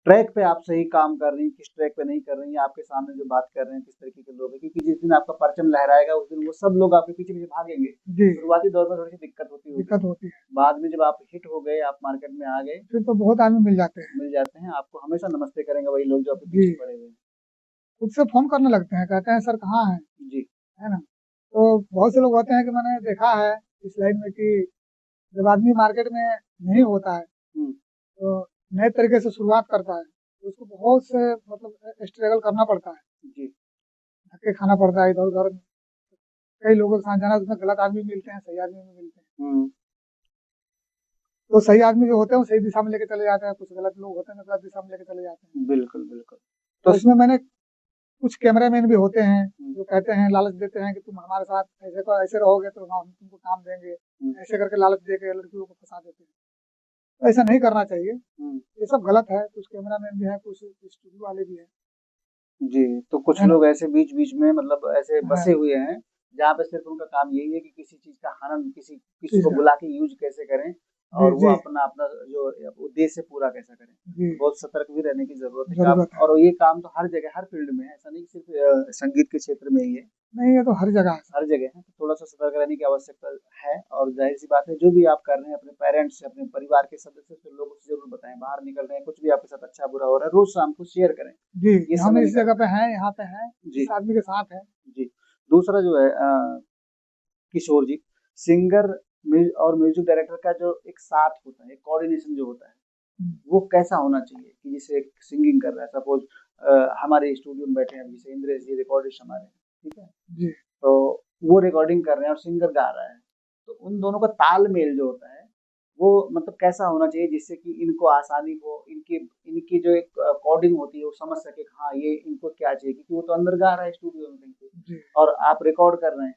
ट्रैक पे आप सही काम कर रही हैं, किस ट्रैक पे नहीं कर रही हैं, आपके सामने जो बात कर रहे हैं, किस तरीके के लोग हैं। क्योंकि जिस दिन आपका परचम लहराएगा, उस दिन वो सब लोग आपके पीछे-पीछे भागेंगे। जी, शुरुआती दौर में थोड़ी-सी दिक्कत होती होगी। दिक्कत होती है। बाद में जब आप हिट हो गए, आप मार्केट में आ गए, फिर तो बहुत आदमी मिल जाते हैं। मिल जाते हैं, आपको हमेशा नमस्ते करेंगे वही लोग जो आपके जी, पीछे पड़े हुए हैं। खुद से फ़ोन करने लगते हैं, कहते हैं सर कहाँ हैं? जी। है ना? तो बहुत से लोग होते हैं कि मैंने देखा है इस लाइन में कि जब आदमी मार्केट में नहीं होता है, हुँ, तो नए तरीके से शुरुआत करता है, उसको बहुत से मतलब स्ट्रगल करना पड़ता है, जी। धक्के खाना पड़ता है इधर-उधर। कई लोगों के साथ जाना, उसमें गलत आदमी मिलते हैं, सही आदमी भी मिलते हैं। हुँ। तो सही आदमी जो होते हैं वो सही दिशा में लेके चले जाते हैं, कुछ गलत लोग होते हैं जो गलत दिशा में लेके चले जाते हैं। बिल्कुल, बिल्कुल। तो तो इसमें मैंने कुछ कैमरामैन भी होते हैं हुँ, जो कहते हैं, लालच देते हैं कि तुम हमारे साथ ऐसे रहोगे तो हम तुमको काम देंगे, हुँ, ऐसे करके लालच दे के लड़कियों को फँसा देते हैं। तो ऐसा नहीं करना चाहिए, हुँ। ये सब गलत है। कुछ कैमरामैन भी हैं, कुछ स्टूडियो वाले भी हैं, जी, तो कुछ है ना? लोग ऐसे बीच-बीच में मतलब ऐसे है, बसे हुए हैं, जहाँ पे सिर्फ़ उनका काम यही है कि किसी चीज़ का हनन, किसी चीज़ को का। बुला के यूज़ कैसे करें जी, और वो जी, अपना अपना जो उद्देश्य पूरा कैसे करें। जी, तो बहुत सतर्क भी रहने की ज़रूरत है कि आप ज़रूरत है। और ये काम तो हर जगह, हर फ़ील्ड में है, ऐसा नहीं कि सिर्फ़ संगीत के क्षेत्र में ही है। नहीं, ये तो हर जगह है। हर जगह है, तो थोड़ा-सा सतर्क रहने की आवश्यकता है और ज़ाहिर-सी बात है, जो भी आप कर रहे हैं अपने पेरेंट्स से, अपने परिवार के सदस्यों से, लोगों से ज़रूर बताएँ। बाहर निकल रहे हैं, कुछ भी आपके साथ अच्छा-बुरा हो रहा है, रोज़ शाम को शेयर करें। जी, ये हम समय इस जगह निकालें। पे हैं, यहाँ पे हैं, जी, इस आदमी के साथ हैं। जी। दूसरा जो है किशोर जी, सिंगर और म्यूज़िक डायरेक्टर का जो एक साथ होता है, कोऑर्डिनेशन जो होता है, हुँ, वो कैसा होना चाहिए? कि जैसे एक सिंगिंग कर रहा है, सपोज़ हमारे स्टूडियो में बैठे हैं अभी जैसे इंद्रेश जी रिकॉर्डिस्ट हमारे हैं, ठीक है? जी, तो वो रिकॉर्डिंग कर रहे हैं और सिंगर गा रहा है। तो उन दोनों का तालमेल जो होता है, वो मतलब कैसा होना चाहिए जिससे कि इनको आसानी हो, इनकी इनकी जो एक कोडिंग होती है वो समझ सके कि हाँ, ये इनको क्या चाहिए क्योंकि वो तो अंदर गा रहा है स्टूडियो में कहीं पे जी, और आप रिकॉर्ड कर रहे हैं।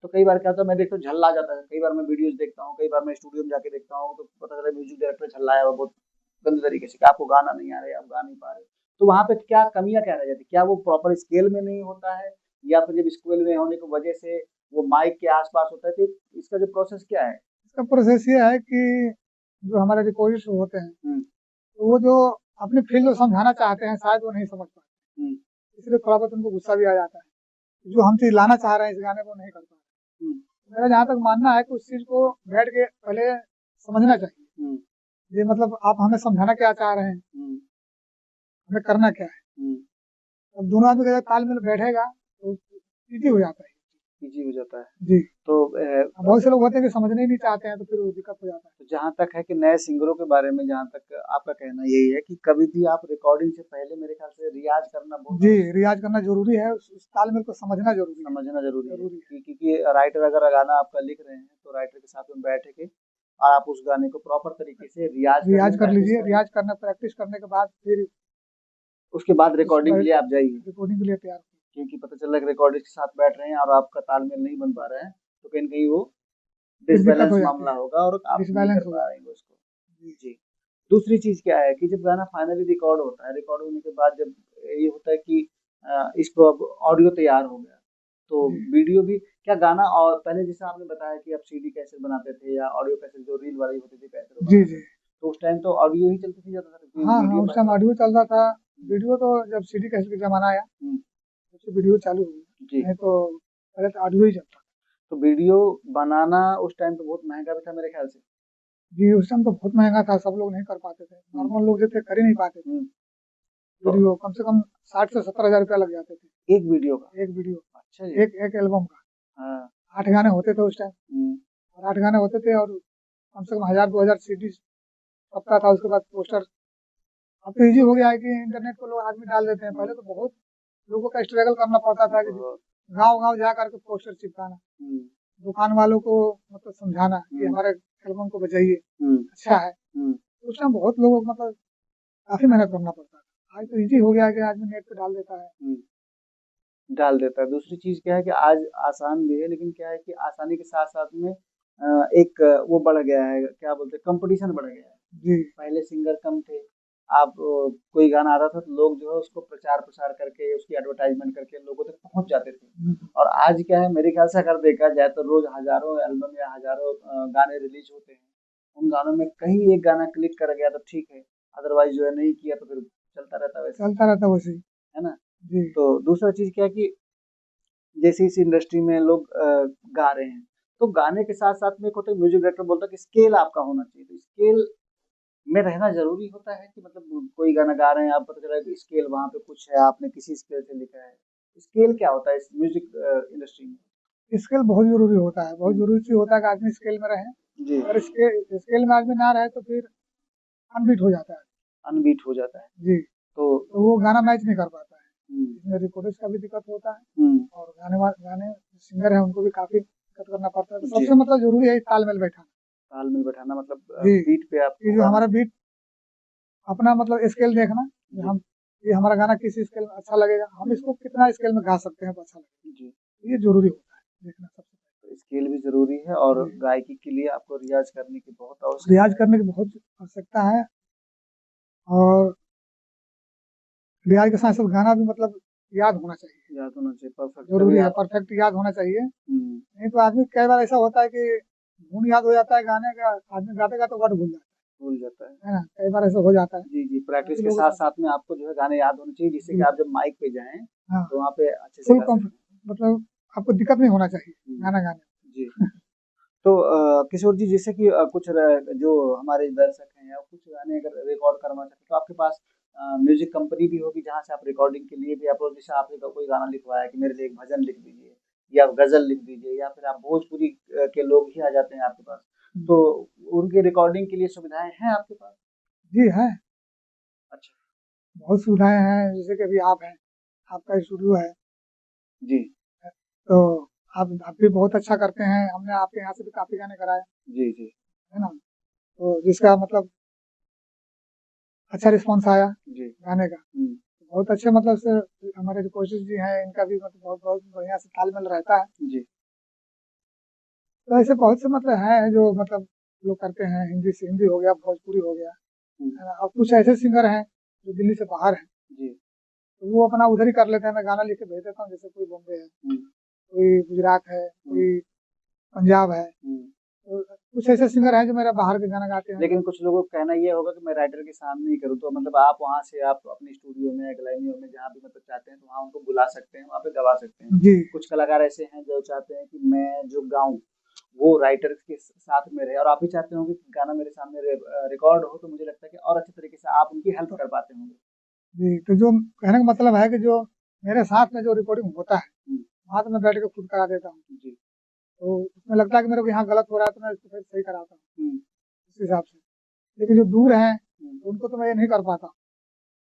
तो कई बार क्या होता है मैं देखता हूँ झल्ला जाता है, कई बार मैं वीडियोज़ देखता हूँ, कई बार मैं स्टूडियो में जाके देखता हूँ तो पता चला म्यूज़िक डायरेक्टर झल्लाया हुआ बहुत गंदे तरीके से कि आपको गाना नहीं आ रहा है, आप गा नहीं पा रहे। तो वहाँ पे क्या कमियाँ क्या रह जाती है? क्या वो प्रॉपर स्केल में नहीं होता है या फिर जब स्केल में होने की वजह से वो माइक के आस-पास होता है, तो इसका जो प्रोसेस क्या है? इसका प्रोसेस ये है कि जो हमारे रिकॉर्डिस्ट होते हैं, हुँ, तो वो जो अपनी फ़ील समझाना चाहते हैं, शायद वो नहीं समझ पाते, हुँ, इसलिए थोड़ा बहुत उनको गुस्सा भी आ जाता है। जो हम चीज़ लाना चाह रहे हैं इस गाने को नहीं कर पा रहे। हुँ, मेरा जहाँ तक मानना है कि उस चीज़ को बैठ के पहले समझना चाहिए। हुँ, ये मतलब आप हमें समझाना क्या चाह रहे हैं, हुँ, हमें करना क्या है? हुँ, अब दोनों आदमी का जब तालमेल बैठेगा, तो ईज़ी हो जाता है। ईज़ी हो जाता है। जी, तो अब बहुत से लोग होते हैं कि समझना ही नहीं चाहते हैं, तो फिर वो दिक्कत हो जाता है। जहाँ तक है कि नए सिंगरों के बारे में जहाँ तक आपका कहना यही है कि कभी भी आप रिकॉर्डिंग से पहले मेरे ख्याल से रियाज़ करना बहुत जी, आवश्यक रियाज़ करना ज़रूरी है, उस तालमेल को समझना ज़रूरी है, समझना ज़रूरी है ज़रूरी है। कि क्योंकि राइटर अगर गाना आपका लिख रहे हैं, तो राइटर के साथ में बैठ के और आप उस गाने को प्रॉपर तरीके से रियाज़ कर रियाज़ लें, कर प्रैक्टिस लीजिए, कर लें, रियाज़ करना प्रैक्टिस करने के बाद फिर उसके बाद उस रिकॉर्डिंग के पर लिए आप जाइए। रिकॉर्डिंग के लिए तैयार कीजिए। क्योंकि पता चल रहा है कि रिकॉर्डिस्ट के साथ बैठ रहे हैं और आपका तालमेल नहीं बन पा रहा है, तो कहीं न कहीं वो फिर दिक्कत डिसबैलेंस हो जाती मामला है, होगा और आप नहीं कर डिसबैलेंस हो पा जाता रहे हैं उसको। है। जी, जी। दूसरी चीज़ क्या है कि जब गाना फाइनली रिकॉर्ड होता है, रिकॉर्ड होने के बाद जब ये होता है कि इसको अब ऑडियो तैयार हो गया, तो जी, वीडियो भी क्या गाना और पहले जैसे आपने बताया कि आप सीडी कैसेट बनाते थे या ऑडियो कैसेट जो रील वाली होती थी कैसेट जी, बनाते जी। थे, तो उस टाइम तो ऑडियो ही चलती थी ज़्यादातर हाँ, हाँ, वीडियो उस टाइम पहले ऑडियो चलता था, हुँ, वीडियो तो जब सीडी कैसेट का ज़माना आया, हुँ, तब से वीडियो चालू हो गया, जी। नहीं तो पहले तो ऑडियो ही चलता था। तो वीडियो बनाना उस टाइम पे बहुत महँगा भी था मेरे ख़्याल से। जी, उस टाइम तो बहुत महँगा था, सब लोग नहीं कर पाते थे, हुँ, नॉर्मल लोग जो थे कर ही नहीं पाते थे। हुँ। तो वीडियो कम से कम 60 से 70,000 रुपया लग जाते थे, एक वीडियो का? एक वीडियो का, अच्छा जी। एक एक एल्बम का। हाँ। 8 गाने होते थे उस टाइम हुँ, और 8 गाने होते थे और कम से कम 1000-2000 सीडी छपता था, उसके बाद पोस्टर। अब तो ईज़ी हो गया है कि इंटरनेट पे लोग आदमी डाल देते हैं, हुँ, पहले तो बहुत लोगों का स्ट्रगल करना पड़ता था कि बहुत गाँव-गाँव जा कर के पोस्टर चिपकाना, हुँ, दुकान वालों को मतलब समझाना कि हुँ, हमारे एल्बम को बजाइए, हुँ, अच्छा है। हुँ, उस टाइम बहुत लोगों को मतलब काफ़ी मेहनत करना पड़ता था। आज तो ईज़ी हो गया है कि आदमी नेट पे डाल देता है। हुँ। डाल देता है। दूसरी चीज़ क्या है कि आज आसान भी है, लेकिन क्या है कि आसानी के साथ-साथ में एक वो बढ़ गया है, क्या बोलते हैं कॉम्पिटिशन बढ़ गया है। जी, पहले सिंगर कम थे, आप कोई गाना आता था तो लोग जो है उसको प्रचार-प्रसार करके, उसकी एडवर्टाइज़मेंट करके लोगों तक पहुँच जाते थे। हुँ, और आज क्या है मेरे ख़्याल से अगर देखा जाए तो रोज़ हज़ारों एल्बम या हज़ारों गाने रिलीज़ होते हैं। उन गानों में कहीं एक गाना क्लिक कर गया तो ठीक है, अदरवाइज़ जो है नहीं किया तो फिर चलता रहता है वैसे ही, चलता रहता है वैसे ही। है ना? जी, तो दूसरा चीज़ क्या है कि जैसे इस इंडस्ट्री में लोग गा रहे हैं, तो गाने के साथ-साथ में एक होता है म्यूज़िक डायरेक्टर बोलता है कि स्केल आपका होना चाहिए, तो स्केल में रहना ज़रूरी होता है कि मतलब कोई गाना गा रहे हैं आप पता चला कि स्केल वहाँ पे कुछ है, आपने किसी स्केल से लिखा है। स्केल क्या होता है इस म्यूज़िक इंडस्ट्री में? स्केल बहुत ज़रूरी होता है, बहुत हुँ, ज़रूरी चीज़ होता है कि आदमी स्केल में रहे। जी, अगर स्केल में आदमी ना रहे तो फिर अनफिट हो जाता है। अनबीट हो जाता है। जी, तो वो गाना मैच नहीं कर पाता है। हम्म, इसमें रिकॉर्डिस्ट का भी दिक्कत होता है हम्म, और गाने सिंगर है उनको भी काफी दिक्कत करना पड़ता है। तो जी। सबसे मतलब जरूरी है तालमेल बैठाना। तालमेल बैठाना मतलब जी, बीट पे ये आपको जो गाना। हमारा बीट अपना मतलब स्केल देखना कि जी, हम ये हमारा गाना किस स्केल में अच्छा लगेगा, हम इसको कितना स्केल में गा सकते हैं तो अच्छा लगेगा। जी। ये जरूरी होता है देखना सबसे तो स्केल भी जरूरी है और पहले। जी, गायकी के लिए आपको रियाज करने की बहुत आवश्यकता रियाज है। करने की बहुत आवश्यकता है और रियाज के साथ साथ गाना भी मतलब याद होना चाहिए। याद होना चाहिए परफेक्ट, तभी जरूरी है, आप। परफेक्ट याद होना चाहिए। हम्म, नहीं तो आदमी कई बार ऐसा होता है कि धुन याद हो जाता है गाने का, आदमी गाते गाते वर्ड भूल जाता भूल जाता है। है ना, कई बार ऐसा हो जाता है। जी, जी, प्रैक्टिस काफी के लोगों के साथ। साथ-साथ में आपको जो है गाने याद होने चाहिए, जिससे कि जी, आप जब माइक पे जाएँ, हाँ, तो वहाँ पे अच्छे से फुल गा कॉन्फिडेंस सकें। मतलब आपको दिक्कत नहीं होना चाहिए हुँ, गाना गाने जी। में। तो किशोर जी, जैसे कि कुछ जो हमारे दर्शक हैं या कुछ गाने अगर रिकॉर्ड करवाना चाहते हैं, तो आपके पास म्यूज़िक कंपनी भी होगी जहाँ से आप रिकॉर्डिंग के लिए भी आप, जैसे आपने कोई गाना लिखवाया कि मेरे लिए एक भजन लिख दीजिए या गज़ल लिख दीजिए, या फिर आप भोजपुरी के लोग ही आ जाते हैं आपके पास। तो उनकी रिकॉर्डिंग के लिए सुविधाएँ हैं आपके पास? जी है, अच्छा। बहुत सुविधाएं हैं, जैसे कि अभी आप हैं, आपका स्टूडियो है, जी, तो आप भी बहुत अच्छा करते हैं। हमने आपके यहाँ से भी काफी गाने कराए, जी, जी, है ना, तो जिसका मतलब अच्छा रिस्पॉन्स आया जी। गाने का। हुँ, बहुत अच्छे मतलब से हमारे जो कोचेज जी हैं, इनका भी मतलब बहुत बहुत बढ़िया से तालमेल रहता है। जी, तो ऐसे बहुत से मतलब हैं जो मतलब लोग करते हैं, हिंदी से हिंदी हो गया, भोजपुरी हो गया, हुँ, है ना। और कुछ ऐसे सिंगर हैं जो दिल्ली से बाहर हैं, जी, तो वो अपना उधर ही कर लेते हैं। मैं गाना लिख के भेज देता हूँ, जैसे कोई बॉम्बे है, हुँ, कोई गुजरात है, हुँ, कोई पंजाब है। हुँ। तो कुछ ऐसे सिंगर हैं जो मेरा बाहर के गाना गाते हैं। लेकिन कुछ लोगों का कहना ये होगा कि मैं राइटर के सामने ही करूँ, तो मतलब आप वहाँ से आप अपने स्टूडियो में, ग्लैमियो में जहाँ भी मतलब चाहते हैं, तो वहाँ उनको बुला सकते हैं, वहाँ पे गवा सकते हैं। जी, कुछ कलाकार ऐसे हैं जो चाहते हैं कि मैं जो गाऊँ, वो राइटर के साथ में रहे, और आप भी चाहते होंगे कि गाना मेरे सामने रिकॉर्ड हो, तो मुझे लगता है कि और अच्छे तरीके से आप उनकी हेल्प तो कर पाते होंगे। जी, तो जो कहने का मतलब है कि जो मेरे साथ में जो रिकॉर्डिंग होता है, हुँ, वहाँ तो मैं बैठ के खुद करा देता हूँ। जी, तो उसमें लगता है कि मेरे को यहाँ गलत हो रहा है, तो मैं इसको फिर सही कराता हूँ हुँ, उस हिसाब से। लेकिन जो दूर हैं, हुँ, तो उनको तो मैं ये नहीं कर पाता,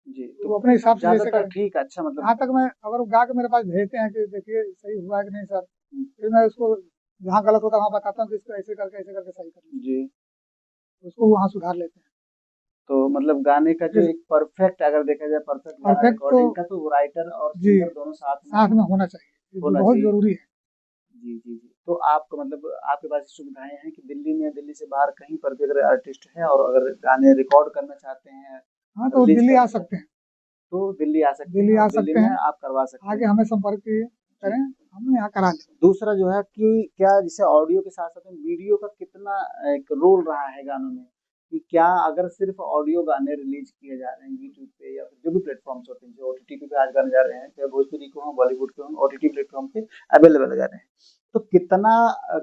जी, तो तो वो अपने हिसाब से जैसे ज़्यादातर करें। ठीक, अच्छा मतलब। यहाँ तक मैं अगर वो गा के मेरे पास भेजते हैं कि देखिए सही हुआ है कि नहीं सर, हुँ, फिर मैं उसको जहाँ गलत होता है वहाँ बताता हूँ कि इसको ऐसे करके सही कर लीजिए। जी। तो उसको वहाँ सुधार लेते हैं। तो मतलब गाने का जो जैसे एक परफेक्ट, अगर देखा जाए परफेक्ट गाना परफेक्ट तो रिकॉर्डिंग का, तो राइटर और जी, सिंगर दोनों साथ में साथ में होना चाहिए, जो होना बहुत चाहिए। ज़रूरी है। जी, जी, जी। तो आपको मतलब आपके पास सुविधाएँ हैं कि दिल्ली में, दिल्ली से बाहर कहीं पर भी अगर आर्टिस्ट है और अगर गाने रिकॉर्ड करना चाहते हैं, हाँ, तो रिलीज़ दिल्ली आ करना सकते चाहते हैं, हैं, तो दिल्ली आ सकते हैं दिल्ली और आ दिल्ली सकते में हैं, आप करवा सकते आके हैं। हमें संपर्क कीजिए जी। करें, हम यहाँ करा लेंगे। दूसरा जो है कि क्या जैसे ऑडियो के साथ-साथ में वीडियो का कितना एक रोल रहा है गानों में? कि क्या अगर सिर्फ़ ऑडियो गाने रिलीज़ किए जा रहे हैं यूट्यूब पे या फिर जो भी प्लेटफ़ॉर्म्स होते हैं, जो ओटीटी पे आज गाने जा रहे हैं, चाहे भोजपुरी के हों, बॉलीवुड के हों, ओटीटी प्लेटफ़ॉर्म पे अवेलेबल गाने हैं। तो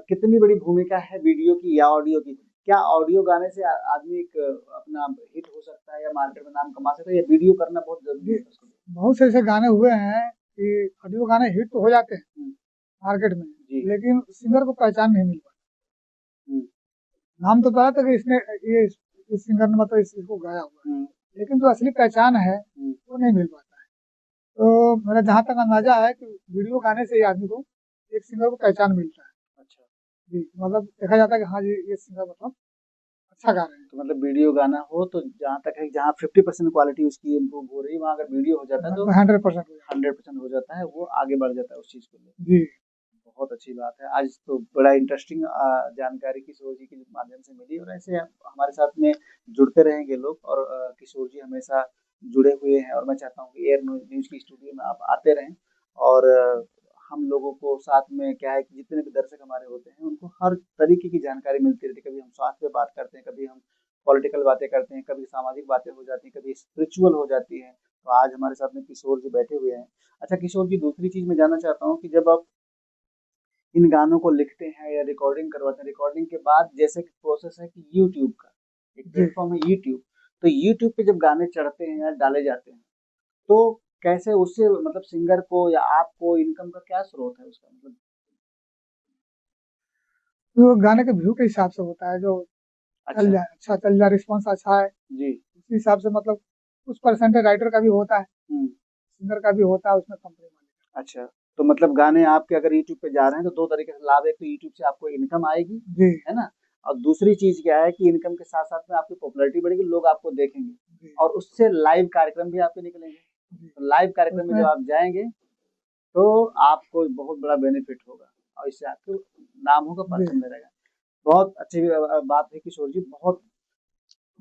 कितनी बड़ी भूमिका है वीडियो की या ऑडियो की? क्या ऑडियो गाने से आदमी एक अपना हिट हो सकता है या मार्केट में नाम कमा सकता है, या वीडियो करना बहुत ज़रूरी जी, होता है उसके लिए? बहुत से ऐसे गाने हुए हैं कि ऑडियो गाने हिट तो हो जाते हैं हुँ, मार्केट में, जी। लेकिन सिंगर को पहचान नहीं मिल पाती। हुँ, नाम तो पता था कि इसने ये इस सिंगर ने मतलब इसको गाया हुआ हुँ, है, लेकिन जो असली पहचान है, हुँ। वो नहीं मिल पाता है। तो मेरा जहाँ तक अंदाजा है कि वीडियो गाने से ही आदमी को एक सिंगर को पहचान मिलता है। अच्छा। जी, मतलब देखा जाता है कि हाँ जी, ये सिंगर मतलब अच्छा गा रहे हैं। तो मतलब वीडियो गाना हो तो जहाँ तक है, जहाँ 50% क्वालिटी उसकी इम्प्रूव हो रही है, वहाँ अगर वीडियो हो जाता है तो लगभग 100% हो जाता 100% हो जाता है, वो आगे बढ़ जाता है उस चीज़ को लेके। है। जी, बहुत अच्छी बात है। आज तो बड़ा इंटरेस्टिंग जानकारी किशोर जी के माध्यम से मिली, और ऐसे हमारे साथ में जुड़ते रहेंगे लोग, और किशोर जी हमेशा जुड़े हुए हैं, और मैं चाहता हूँ कि एयर न्यूज़ की स्टूडियो में आप आते रहें, और हम लोगों को साथ में क्या है कि जितने भी दर्शक हमारे होते हैं, उनको हर तरीके की जानकारी मिलती रहती है। कभी हम स्वास्थ्य पे बात करते हैं, कभी हम पॉलिटिकल बातें करते हैं, कभी सामाजिक बातें हो जाती हैं, कभी स्पिरिचुअल हो जाती हैं। तो आज हमारे साथ में किशोर जी बैठे हुए हैं। अच्छा किशोर जी, दूसरी चीज़ मैं जानना चाहता हूँ कि जब आप इन गानों को लिखते हैं या रिकॉर्डिंग करवाते हैं, रिकॉर्डिंग के बाद जैसे कि प्रोसेस है कि यूट्यूब का एक जी। प्लेटफॉर्म है यूट्यूब, तो यूट्यूब पे जब गाने चढ़ते हैं या डाले जाते हैं, तो कैसे उससे मतलब सिंगर को या आपको इनकम का क्या स्रोत है उसका मतलब? तो गाने के व्यू के हिसाब से होता है, जो चल अच्छा। जाए, अच्छा चल जाए, रिस्पॉन्स अच्छा है, जी, उसी हिसाब से मतलब कुछ परसेंटेज राइटर का भी होता है, सिंगर का भी होता है उसमें कंपनी वाले। अच्छा, तो मतलब गाने आपके अगर यूट्यूब पे जा रहे हैं तो 2 तरीके से लाभ है, एक तो यूट्यूब से आपको इनकम आएगी, जी, है ना? और दूसरी चीज़ क्या है कि इनकम के साथ-साथ में आपकी पॉपुलैरिटी बढ़ेगी, लोग आपको देखेंगे जी, और उससे लाइव कार्यक्रम भी आपके निकलेंगे। जी। तो लाइव तो कार्यक्रम में जब उसमें आप जाएँगे, तो आपको बहुत बड़ा बेनिफिट होगा और इससे आपको नाम होगा, जी, परचम लहराएगा। बहुत अच्छी बात है किशोर जी, बहुत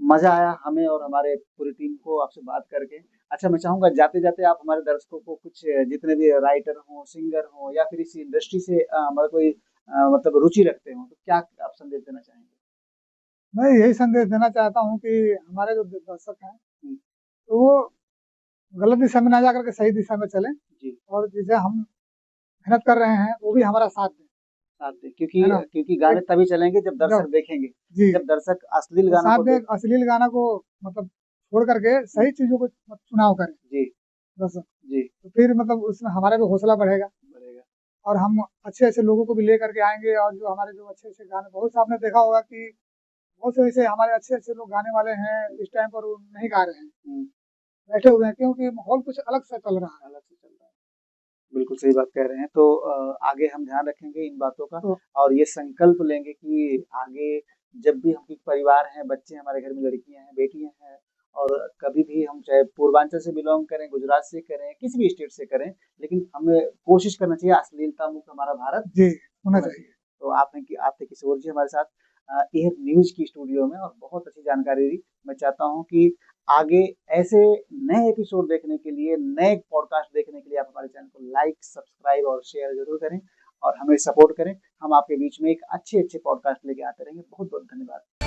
मज़ा आया हमें और हमारे पूरी टीम को आपसे बात करके। अच्छा, मैं चाहूँगा जाते-जाते आप हमारे दर्शकों को कुछ जितने भी राइटर हों, सिंगर हों या फिर इस इंडस्ट्री से मतलब कोई मतलब रुचि रखते हों, तो क्या आप संदेश देना चाहेंगे? मैं यही संदेश देना चाहता हूँ कि हमारे जो दर्शक हैं, हुँ, तो वो गलत दिशा में ना जा करके सही दिशा में चलें जी, और जैसे हम मेहनत कर रहे हैं, वो भी हमारा साथ दें, साथ दें है ना? क्योंकि गाने एक तभी चलेंगे जब जब दर्शक देखेंगे। जी, जब दर्शक अश्लील वो गानों साथ को दें, देख अश्लील गाना को मतलब छोड़ करके हुँ, सही चीज़ों को चुनाव करें जी, दर्शक। जी, तो फिर मतलब उसमें हमारा भी हौसला बढ़ेगा बढ़ेगा। और हम अच्छे-अच्छे लोगों को भी लेकर के आएँगे और जो हमारे जो अच्छे-अच्छे गाने बहुत से आपने देखा होगा कि बहुत से ऐसे हमारे अच्छे-अच्छे लोग गाने वाले हैं, इस टाइम पर वो नहीं गा रहे हैं, हुँ, बैठे हुए हैं क्योंकि माहौल कुछ अलग सा चल रहा है। अलग से चल रहा है। बिल्कुल सही बात कह रहे हैं। तो आगे हम ध्यान रखेंगे इन बातों का तो और ये संकल्प लेंगे कि आगे जब भी हम परिवार हैं, बच्चे हैं, हमारे घर में लड़कियाँ हैं, बेटियाँ हैं और कभी भी हम चाहे पूर्वांचल से बिलॉन्ग करें, गुजरात से करें, किसी भी स्टेट से करें, लेकिन हमें कोशिश करना चाहिए अश्लीलता मुक्त हमारा भारत जी, होना होना चाहिए। चाहिए। तो आप थे किशोर जी हमारे साथ एयर न्यूज़ की स्टूडियो में और बहुत अच्छी जानकारी दी। मैं चाहता हूँ कि आगे ऐसे नए एपिसोड देखने के लिए, नए पॉडकास्ट देखने के लिए आप हमारे चैनल को लाइक, सब्सक्राइब और शेयर ज़रूर करें और हमें सपोर्ट करें। हम आपके बीच में एक अच्छे-अच्छे पॉडकास्ट लेके आते रहेंगे। बहुत-बहुत धन्यवाद।